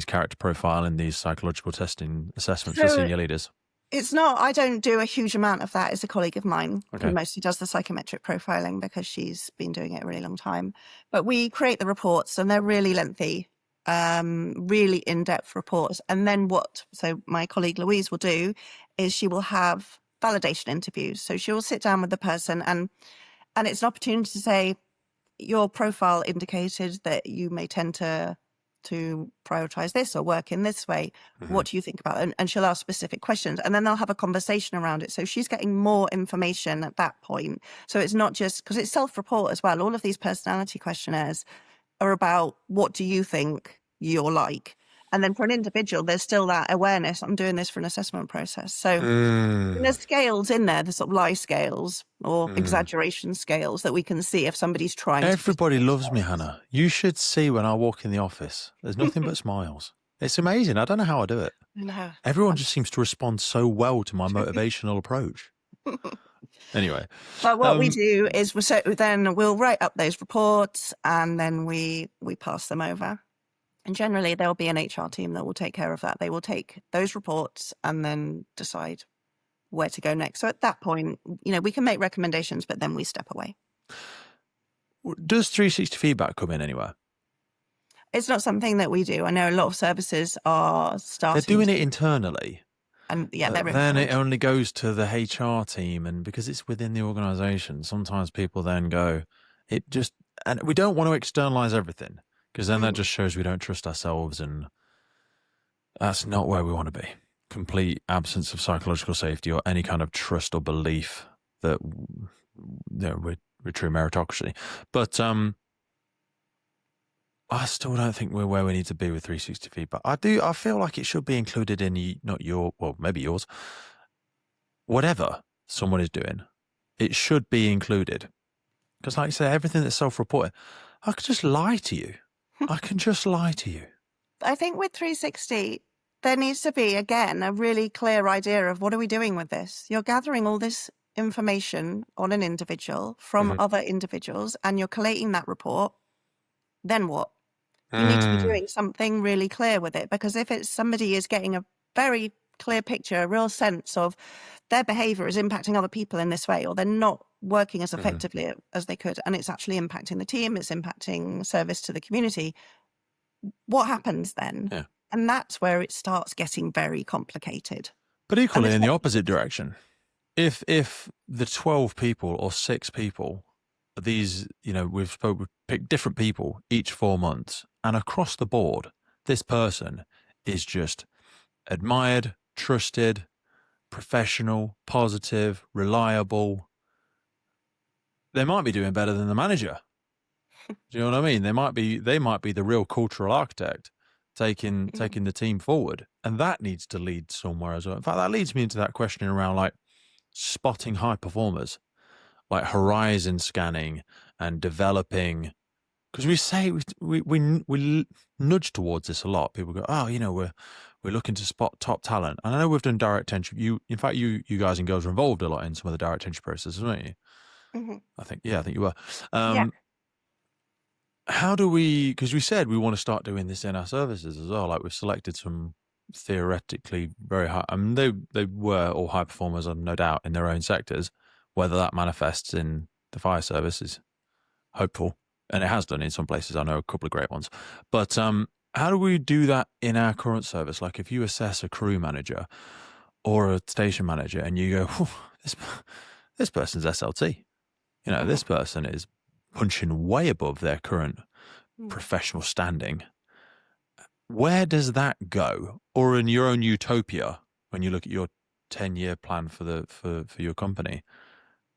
character profile and these psychological testing assessments for senior leaders? It's not, I don't do a huge amount of that. It's a colleague of mine who mostly does the psychometric profiling because she's been doing it a really long time. But we create the reports and they're really lengthy, really in-depth reports. And then so my colleague Louise will do is she will have validation interviews. So she will sit down with the person and it's an opportunity to say, your profile indicated that you may tend to prioritize this or work in this way. What do you think about it? And she'll ask specific questions and then they'll have a conversation around it. So she's getting more information at that point. So it's not just because it's self-report as well. All of these personality questionnaires are about what do you think you're like? And then for an individual, there's still that awareness. I'm doing this for an assessment process. So there's scales in there, the sort of lie scales or exaggeration scales that we can see if somebody's trying Everybody loves me, Hannah. You should see when I walk in the office. There's nothing but smiles. It's amazing. I don't know how I do it. No. Everyone just seems to respond so well to my motivational approach. Anyway. But what we do is then we'll write up those reports and then we pass them over. And generally there'll be an HR team that will take care of that. They will take those reports and then decide where to go next. So at that point, we can make recommendations, but then we step away. Does 360 feedback come in anywhere? It's not something that we do. I know a lot of services are starting. They're doing it internally. And then it only goes to the HR team. And because it's within the organization, sometimes people then go, and we don't want to externalize everything because then that just shows we don't trust ourselves. And that's not where we want to be. Complete absence of psychological safety or any kind of trust or belief that we're true meritocracy. But I still don't think we're where we need to be with 360 feedback. I feel like it should be included in maybe yours. Whatever someone is doing, it should be included. Because like you say, everything that's self-reported, I could just lie to you. I can just lie to you. I think with 360, there needs to be, again, a really clear idea of what are we doing with this? You're gathering all this information on an individual from Mhm. other individuals and you're collating that report. Then what? You need to be Mm. doing something really clear with it, because if it's somebody is getting a very clear picture, a real sense of their behavior is impacting other people in this way, or they're not working as Mhm. effectively as they could, and it's actually impacting the team, it's impacting service to the community, what happens then? Yeah. And that's where it starts getting very complicated. But And equally, it's in the not opposite just, direction, if the 12 people or 6 people, these, we've picked different people each 4 months, and across the board, this person is just admired, trusted, professional, positive, reliable. They might be doing better than the manager. Do you know what I mean? They might be the real cultural architect taking Mhm, taking the team forward. And that needs to lead somewhere as well. In fact, that leads me into that question around like spotting high performers, like horizon scanning and developing. Because we say we nudge towards this a lot. People go, oh, we're looking to spot top talent. And I know we've done direct entry. In fact, you guys and girls were involved a lot in some of the direct entry processes, weren't you? mhm. I think you were. Yeah. How do we? Because we said we want to start doing this in our services as well. Like we've selected some theoretically very high. I mean, they were all high performers, no doubt, in their own sectors. Whether that manifests in the fire service is hopeful, and it has done in some places. I know a couple of great ones, but how do we do that in our current service? Like if you assess a crew manager or a station manager, and you go, "Whew, this person's SLT. Mhm, This person is punching way above their current mhm. professional standing." Where does that go? Or in your own utopia, when you look at your 10-year plan for your company,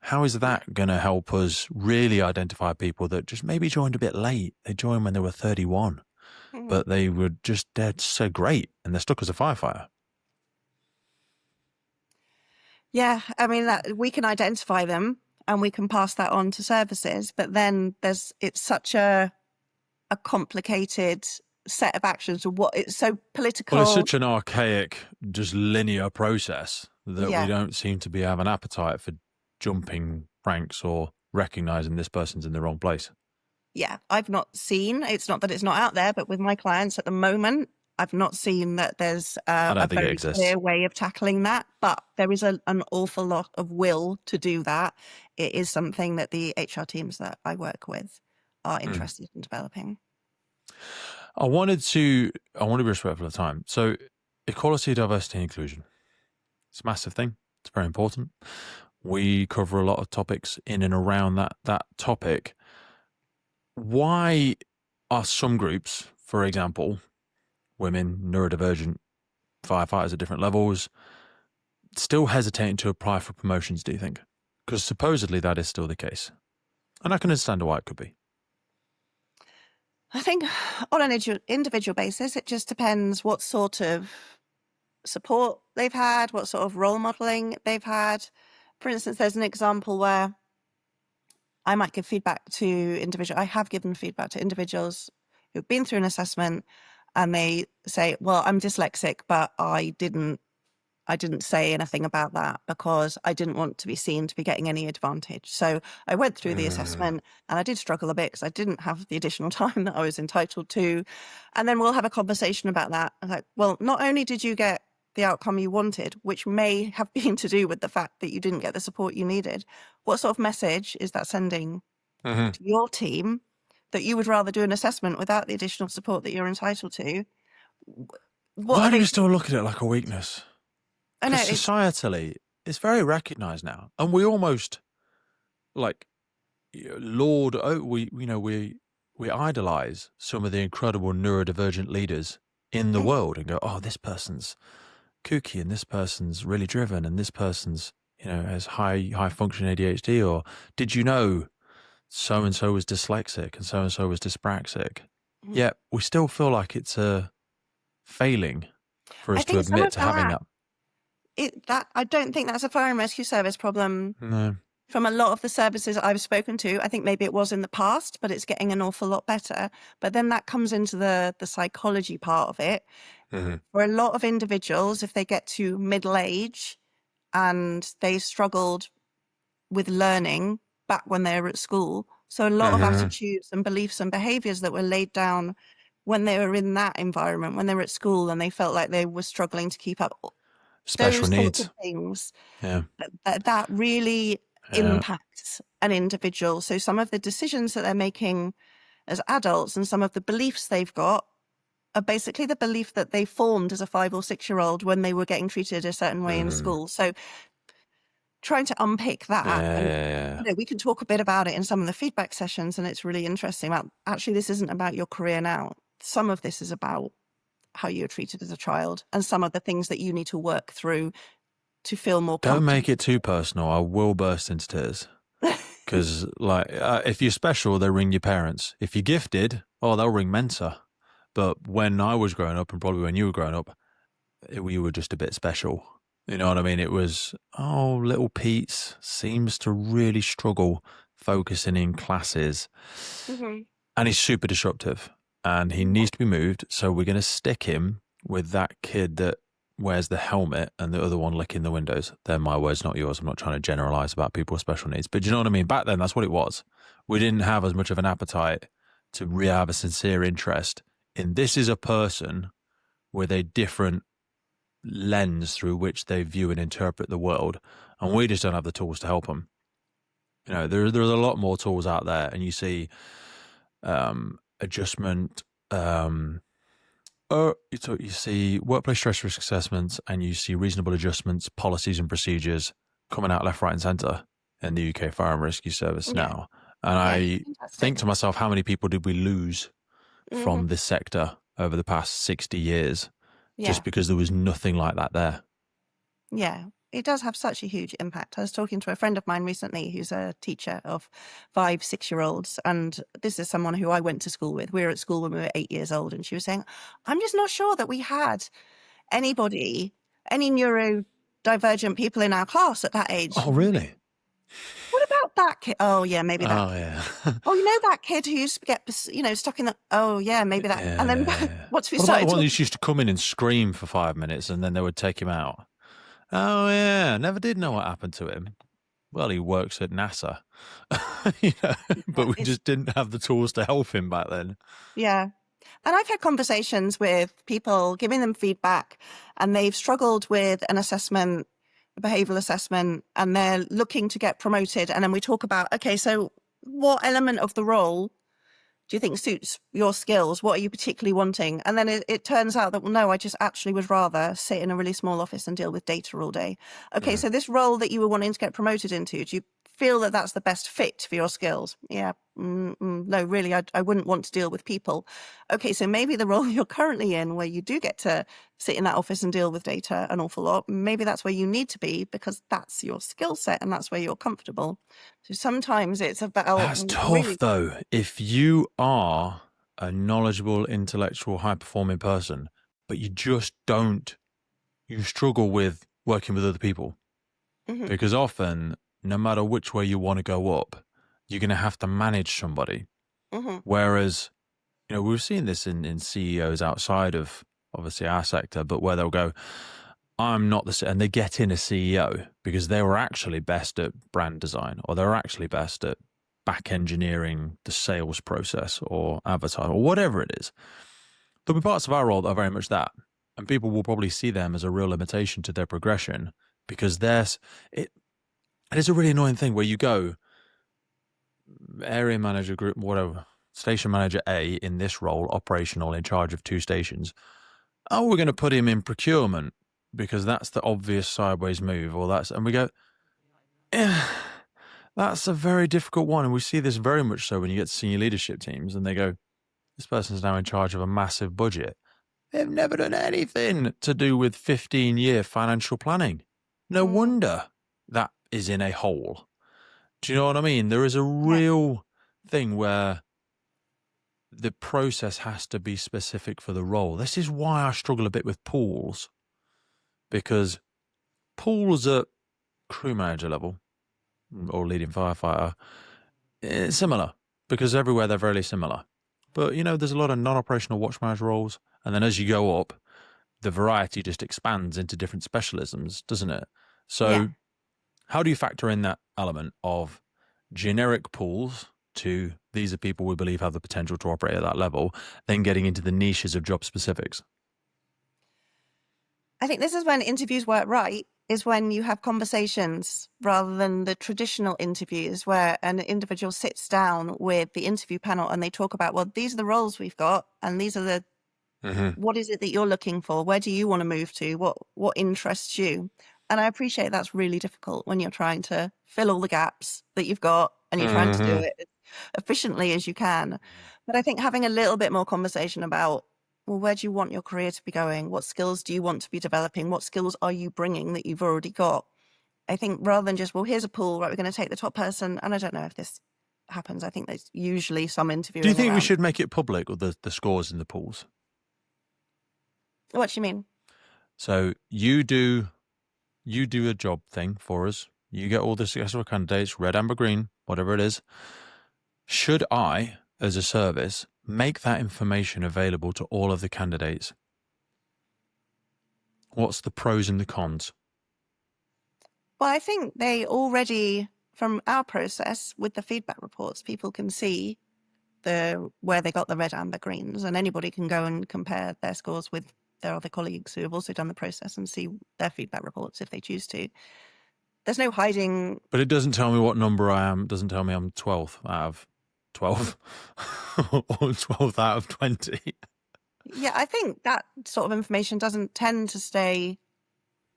how is Yeah. that going to help us really identify people that just maybe joined a bit late? They joined when they were 31, Mhm. but they were just dead so great and they're stuck as a firefighter. Yeah, I mean that we can identify them and we can pass that on to services, but then it's such a complicated set of actions. What it's so Well, it's political. such an archaic, just linear process that we Yeah, don't seem to have an appetite for jumping ranks or recognizing this person's in the wrong place. yeah. I've not seen. It's not that it's not out there, but with my clients at the moment, I've not seen that there's I a don't think it very exists. clear way of tackling that. But there is an awful lot of will to do that. It is something that the HR teams that I work with are Mm. interested in developing. I want to be respectful of time. So equality, diversity, and inclusion. It's a massive thing. It's very important. We cover a lot of topics in and around that topic. Why are some groups, for example, women, neurodivergent firefighters at different levels, still hesitating to apply for promotions, do you think? Because supposedly that is still the case. And I can understand why it could be. I think on an individual basis, it just depends what sort of support they've had, what sort of role modeling they've had. For instance, there's an example where I might give feedback to individuals. I have given feedback to individuals who've been through an assessment and they say, well, I'm dyslexic, but I didn't say anything about that because I didn't want to be seen to be getting any advantage. So I went through the Mm. assessment and I did struggle a bit because I didn't have the additional time that I was entitled to. And then we'll have a conversation about that. I'm like, well, not only did you get the outcome you wanted, which may have been to do with the fact that you didn't get the support you needed, what sort of message is that sending Mhm. to your team that you would rather do an assessment without the additional support that you're entitled to? What are Why do we they? still look at it like a weakness? I know Because it's. societally, it's very recognized now. And we almost like laud, we idolize some of the incredible neurodivergent leaders in the Mhm, world and go, oh, this person's kooky and this person's really driven and this person's, has high function ADHD, or did you know so and so was dyslexic and so was dyspraxic? mhm. Yet we still feel like it's a failing for I us to think some admit of to having that that. that I don't think that's a fire and rescue service problem No. from a lot of the services I've spoken to. I think maybe it was in the past, but it's getting an awful lot better. But then that comes into the psychology part of it. Mhm. For a lot of individuals, if they get to middle age and they struggled with learning back when they were at school, so a lot of Mhm. attitudes and beliefs and behaviors that were laid down when they were in that environment, when they were at school and they felt like they were struggling to keep up, Special those sorts of needs. things, Yeah. that really Yeah. impacts an individual. So some of the decisions that they're making as adults and some of the beliefs they've got are basically the belief that they formed as a 5 or 6-year-old when they were getting treated a certain way in Mhm. school. So trying to unpick that, Yeah, and yeah, yeah. we can talk a bit about it in some of the feedback sessions, and it's really interesting about, actually, this isn't about your career now. Some of this is about how you were treated as a child and some of the things that you need to work through to feel more Don't comfortable. make it too personal. I will burst into tears. Because, like, if you're special, they ring your parents. If you're gifted, oh, they'll ring Mensa. But when I was growing up, and probably when you were growing up, you were just a bit special. You know what I mean? It was, oh, little Pete seems to really struggle focusing in classes. Mhm. And he's super disruptive and he Yeah. needs to be moved. So we're going to stick him with that kid that wears the helmet and the other one licking the windows. They're my words, not yours. I'm not trying to generalize about people with special needs. But do you know what I mean? Back then, that's what it was. We didn't have as much of an appetite to really have a sincere interest in this is a person with a different lens through which they view and interpret the world. And we just don't have the tools to help them. You know, there's a lot more tools out there, and you see adjustment. So you see workplace stress risk assessments, and you see reasonable adjustments, policies, and procedures coming out left, right, and centre in the UK Fire and Rescue Service Yeah. now. And Yeah. It's I think fantastic. to myself, how many people did we lose Hmm. from this sector over the past 60 years just Yeah. because there was nothing like that there? Yeah. It does have such a huge impact. I was talking to a friend of mine recently who's a teacher of 5, 6-year-olds. And this is someone who I went to school with. We were at school when we were 8 years old. And she was saying, I'm just not sure that we had anybody, any neurodivergent people in our class at that age. Oh, really? What about that kid? Oh, yeah, maybe that Oh, kid. yeah. Oh, you know that kid who used to get, stuck in the, oh, yeah, maybe that. And then Yeah. once we What about the started one that talking, used to come in and scream for 5 minutes and then they would take him out? Oh, yeah. Never did know what happened to him. Well, he works at NASA, but we it's, just didn't have the tools to help him back then. yeah. And I've had conversations with people giving them feedback, and they've struggled with an assessment, a behavioral assessment, and they're looking to get promoted. And then we talk about, okay, so what element of the role do you think suits your skills? What are you particularly wanting? And then it turns out that, well, no, I just actually would rather sit in a really small office and deal with data all day. Okay, Mhm. so this role that you were wanting to get promoted into, do you feel that that's the best fit for your skills? Yeah, no, really, I wouldn't want to deal with people. Okay, so maybe the role you're currently in, where you do get to sit in that office and deal with data an awful lot, maybe that's where you need to be because that's your skill set and that's where you're comfortable. So sometimes it's about That's tough, really. though. If you are a knowledgeable, intellectual, high performing person, but you struggle with working with other people Mhm, because often, no matter which way you want to go up, you're going to have to manage somebody. mhm. Whereas, we've seen this in CEOs outside of obviously our sector, but where they'll go, I'm not and they get in a CEO because they were actually best at brand design, or they were actually best at back engineering the sales process or advertising or whatever it is. There'll be parts of our role that are very much that. And people will probably see them as a real limitation to their progression because it is a really annoying thing where you go, area manager group, whatever, station manager A in this role, operational, in charge of 2 stations. Oh, we're going to put him in procurement because that's the obvious sideways move, and we go, yeah, that's a very difficult one. And we see this very much so when you get to senior leadership teams and they go, this person's now in charge of a massive budget. They've never done anything to do with 15-year financial planning. No Mm, wonder that is in a hole. Do you know what I mean? There is a yeah, real thing where the process has to be specific for the role. This is why I struggle a bit with pools, because pools at crew manager level or leading firefighter, it's similar because everywhere they're very similar. But, there's a lot of non-operational watch manager roles. And then as you go up, the variety just expands into different specialisms, doesn't it? So Yeah. how do you factor in that element of generic pools to these are people we believe have the potential to operate at that level, then getting into the niches of job specifics? I think this is when interviews work right, is when you have conversations rather than the traditional interviews where an individual sits down with the interview panel and they talk about, well, these are the roles we've got and these are the, what is it that you're looking for? Where do you want to move to? What interests you? And I appreciate that's really difficult when you're trying to fill all the gaps that you've got and you're trying to do it as efficiently as you can. But I think having a little bit more conversation about, well, where do you want your career to be going? What skills do you want to be developing? What skills are you bringing that you've already got? I think rather than just, well, here's a pool, right, we're going to take the top person. And I don't know if this happens. I think there's usually some interviewing Do you think we around. should make it public, or the scores in the pools? What do you mean? So you do a job thing for us. You get all the successful candidates, red, amber, green, whatever it is. Should I, as a service, make that information available to all of the candidates? What's the pros and the cons? Well, I think they already, from our process with the feedback reports, people can see where they got the red, amber, greens, and anybody can go and compare their scores with their other colleagues who have also done the process and see their feedback reports if they choose to. There's no hiding. But it doesn't tell me what number I am. It doesn't tell me I'm 12th out of 12 or 12th out of 20. Yeah, I think that sort of information doesn't tend to stay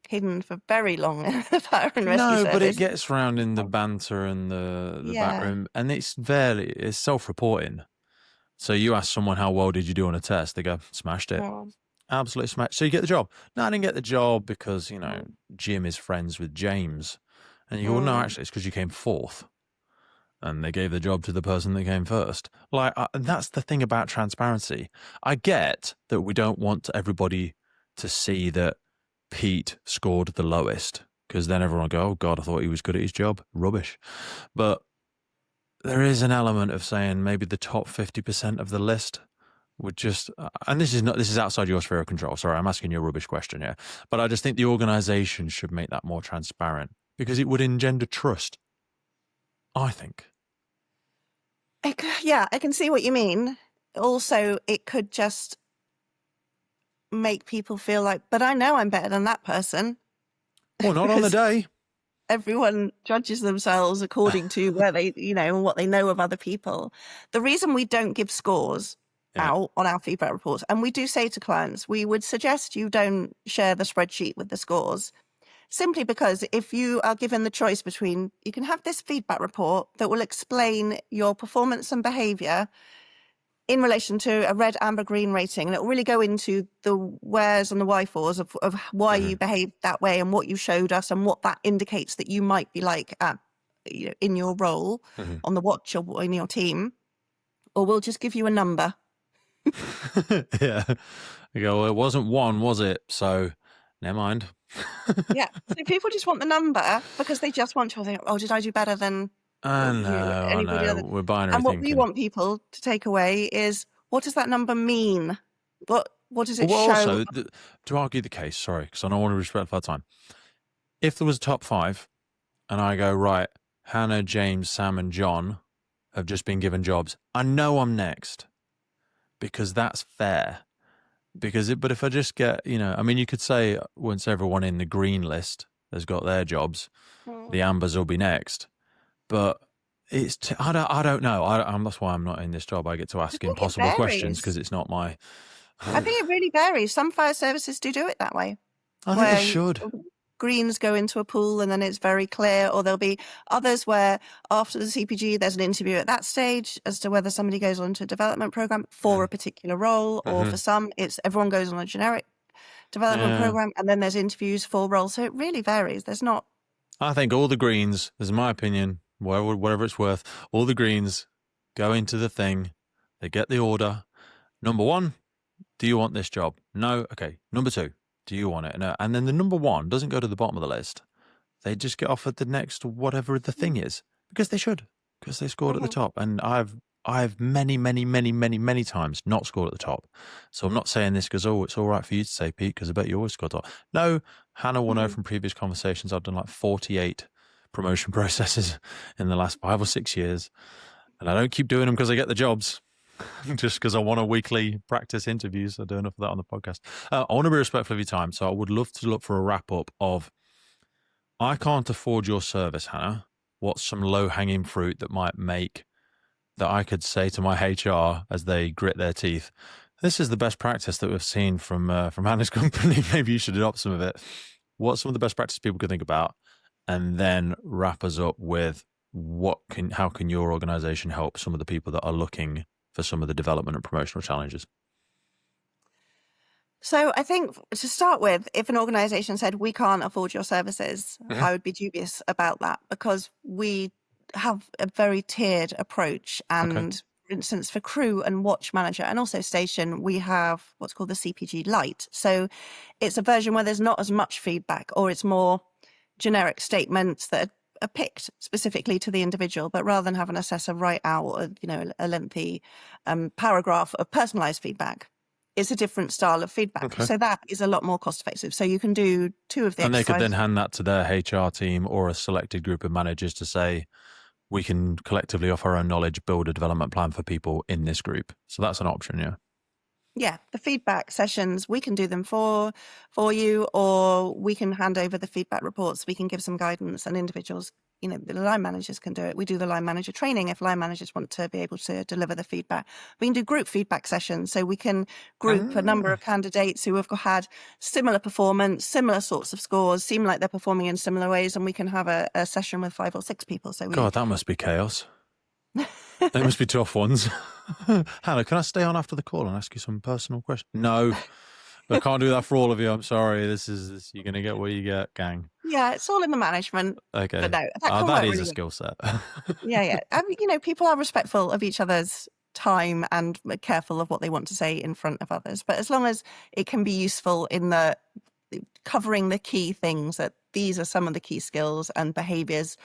hidden for very long in the fire and rescue No, service. but it gets around in the banter and the back room, and it's self-reporting. So you ask someone, how well did you do on a test? They go, smashed it. Absolutely smashed. So you get the job. No, I didn't get the job because, Jim is friends with James. And you go, well, no, actually, it's because you came fourth. And they gave the job to the person that came first. And that's the thing about transparency. I get that we don't want everybody to see that Pete scored the lowest, because then everyone will go, oh, God, I thought he was good at his job. Rubbish. But there is an element of saying maybe the top 50% of the list would just, and this is outside your sphere of control. Sorry, I'm asking you a rubbish question here. But I just think the organization should make that more transparent because it would engender trust, I think. Yeah, I can see what you mean. Also, it could just make people feel like, but I know I'm better than that person. Well, not on the day. Everyone judges themselves according to where they, what they know of other people. The reason we don't give scores out on our feedback reports, and we do say to clients, we would suggest you don't share the spreadsheet with the scores, simply because if you are given the choice between, you can have this feedback report that will explain your performance and behavior in relation to a red, amber, green rating, and it will really go into the wheres and the why-fors of why you behaved that way and what you showed us and what that indicates that you might be like in your role on the watch or in your team, or we'll just give you a number. Yeah. You go, well, it wasn't one, was it? So never mind. Yeah. So people just want the number because they just want to think, oh, did I do better than anybody else? We're binary And what thinking. we want people to take away is, what does that number mean? What does it show? Also, to argue the case, sorry, because I don't want to respect our time. If there was a top 5 and I go, right, Hannah, James, Sam and John have just been given jobs, I know I'm next because that's fair. But if I just get, you could say once everyone in the green list has got their jobs, the ambers will be next. But I don't know. That's why I'm not in this job. I get to ask impossible questions because it's not my. I think it really varies. Some fire services do it that way. I think they should. Greens go into a pool and then it's very clear, or there'll be others where after the CPG there's an interview at that stage as to whether somebody goes on to a development program for a particular role, or for some it's everyone goes on a generic development program and then there's interviews for roles. So it really varies. There's not. I think all the greens, this is my opinion, whatever it's worth, all the greens go into the thing, they get the order. Number 1, do you want this job? No. Okay. Number 2. Do you want it? No. And then the number 1 doesn't go to the bottom of the list. They just get offered the next whatever the thing is because they should, because they scored at the top. And I've many times not scored at the top. So I'm not saying this because, oh, it's all right for you to say, Pete, because I bet you always scored top. No, Hannah will know from previous conversations I've done like 48 promotion processes in the last 5 or 6 years. And I don't keep doing them because I get the jobs, just because I want to weekly practice interviews. I do enough of that on the podcast. I want to be respectful of your time. So I would love to look for a wrap up of, I can't afford your service, Hannah. What's some low-hanging fruit that I could say to my HR as they grit their teeth? This is the best practice that we've seen from Hannah's company. Maybe you should adopt some of it. What's some of the best practice people could think about? And then wrap us up with how can your organization help some of the people that are looking for some of the development and promotional challenges? So I think to start with, if an organization said, we can't afford your services, I would be dubious about that, because we have a very tiered approach. And for instance, for crew and watch manager and also station, we have what's called the CPG Lite. So it's a version where there's not as much feedback, or it's more generic statements that are picked specifically to the individual. But rather than have an assessor write out a lengthy paragraph of personalized feedback, it's a different style of feedback. So that is a lot more cost effective. So you can do 2 of the And exercises. they could then hand that to their HR team or a selected group of managers to say, we can collectively, off our own knowledge, build a development plan for people in this group. So that's an option, yeah. Yeah, the feedback sessions, we can do them for you, or we can hand over the feedback reports. We can give some guidance, and individuals, the line managers can do it. We do the line manager training if line managers want to be able to deliver the feedback. We can do group feedback sessions, so we can group a number of candidates who have had similar performance, similar sorts of scores, seem like they're performing in similar ways, and we can have a session with 5 or 6 people. So God, that must be chaos. They must be tough ones. Hannah, can I stay on after the call and ask you some personal questions? No, I can't do that for all of you. I'm sorry. This is you're going to get what you get, gang. Yeah, it's all in the management. Okay. But no, that is a skill set. Yeah. I mean, people are respectful of each other's time and careful of what they want to say in front of others. But as long as it can be useful in the covering the key things, that these are some of the key skills and behaviors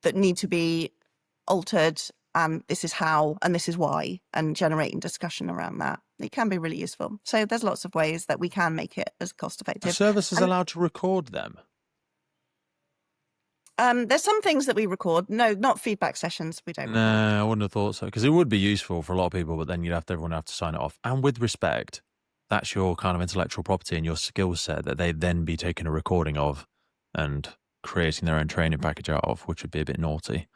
that need to be altered, and this is how, and this is why, and generating discussion around that, it can be really useful. So there's lots of ways that we can make it as cost effective. Are services allowed to record them? There's some things that we record. No, not feedback sessions. We don't. No, I wouldn't have thought so, because it would be useful for a lot of people, but then everyone would have to sign it off. And with respect, that's your kind of intellectual property and your skill set that they'd then be taking a recording of and creating their own training package out of, which would be a bit naughty.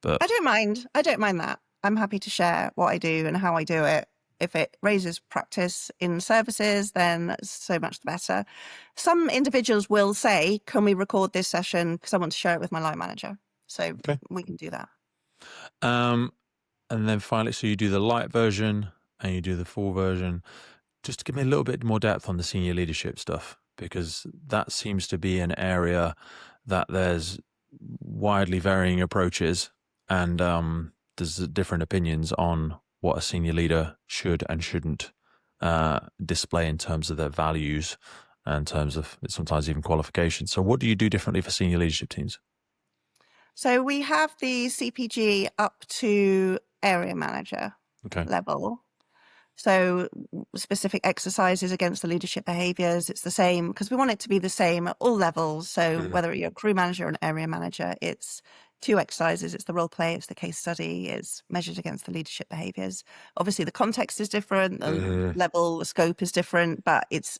But I don't mind that. I'm happy to share what I do and how I do it. If it raises practice in services, then so much the better. Some individuals will say, can we record this session because I want to share it with my line manager? So we can do that. And then finally, so you do the light version and you do the full version. Just to give me a little bit more depth on the senior leadership stuff, because that seems to be an area that there's widely varying approaches, and there's different opinions on what a senior leader should and shouldn't display in terms of their values and in terms of sometimes even qualifications. So what do you do differently for senior leadership teams? So we have the CPG up to area manager level. So specific exercises against the leadership behaviors, it's the same, because we want it to be the same at all levels. So whether you're a crew manager or an area manager, it's 2 exercises. It's the role play, it's the case study, it's measured against the leadership behaviors. Obviously the context is different, the level, the scope is different, but it's,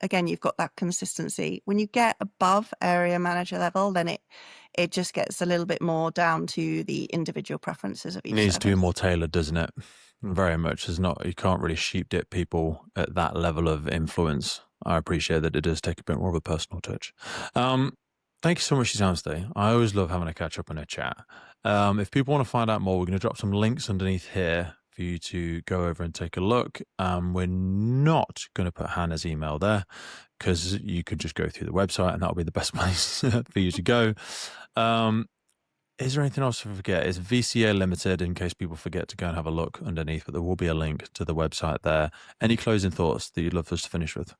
again, you've got that consistency. When you get above area manager level, then it just gets a little bit more down to the individual preferences of each. It needs to be more tailored, doesn't it? Very much. You can't really sheep dip people at that level of influence. I appreciate that it does take a bit more of a personal touch. Thank you so much for your time today. I always love having a catch up and a chat. If people want to find out more, we're going to drop some links underneath here for you to go over and take a look. We're not going to put Hannah's email there because you could just go through the website and that'll be the best place for you to go. Is there anything else to forget? It's VCA Ltd, in case people forget to go and have a look underneath, but there will be a link to the website there. Any closing thoughts that you'd love us to finish with?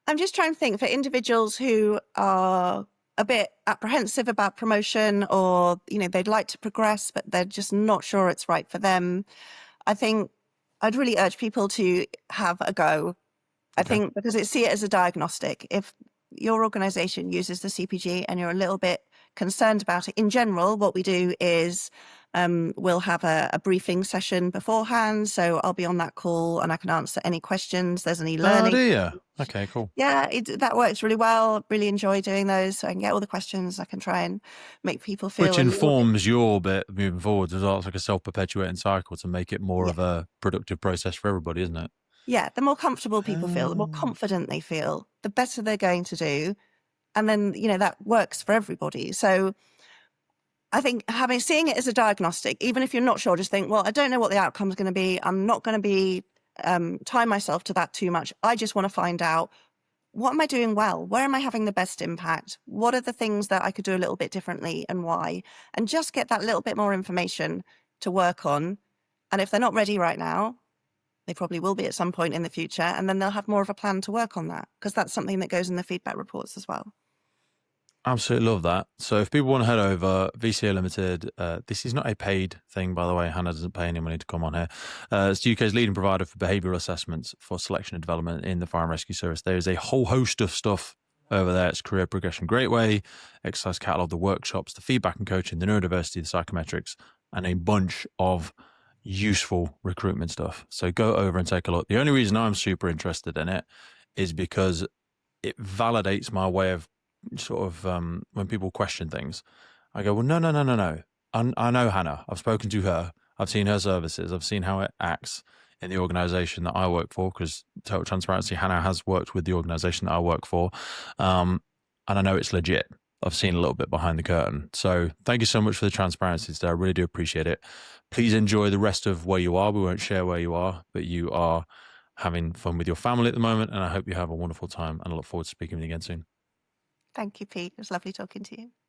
I'm just trying to think, for individuals who are a bit apprehensive about promotion, or, they'd like to progress, but they're just not sure it's right for them, I think I'd really urge people to have a go. I Okay. think because see it as a diagnostic. If your organization uses the CPG and you're a little bit concerned about it, in general, what we do is we'll have a briefing session beforehand. So I'll be on that call and I can answer any questions. There's an Oh, do e-learning. you? Okay, cool. Yeah, that works really well. Really enjoy doing those. So I can get all the questions. I can try and make people Which feel a little bit. informs your bit moving forward as well. It's like a self-perpetuating cycle to make it more Yeah. of a productive process for everybody, isn't it? Yeah, the more comfortable people feel, the more Oh. confident they feel, the better they're going to do. And then, that works for everybody. So I think seeing it as a diagnostic, even if you're not sure, just think, well, I don't know what the outcome is going to be. I'm not going to be tie myself to that too much. I just want to find out, what am I doing well? Where am I having the best impact? What are the things that I could do a little bit differently and why? And just get that little bit more information to work on. And if they're not ready right now, they probably will be at some point in the future. And then they'll have more of a plan to work on that, because that's something that goes in the feedback reports as well. Absolutely love that. So if people want to head over, VCA Limited, this is not a paid thing, by the way. Hannah doesn't pay any money to come on here. It's the UK's leading provider for behavioural assessments for selection and development in the fire and rescue service. There is a whole host of stuff over there. It's career progression great way, exercise catalogue, the workshops, the feedback and coaching, the neurodiversity, the psychometrics, and a bunch of useful recruitment stuff. So go over and take a look. The only reason I'm super interested in it is because it validates my way of sort of when people question things, I go, well, no. I know Hannah. I've spoken to her. I've seen her services. I've seen how it acts in the organisation that I work for, because total transparency, Hannah has worked with the organisation that I work for. And I know it's legit. I've seen a little bit behind the curtain. So thank you so much for the transparency today. I really do appreciate it. Please enjoy the rest of where you are. We won't share where you are, but you are having fun with your family at the moment. And I hope you have a wonderful time, and I look forward to speaking with you again soon. Thank you, Pete. It was lovely talking to you.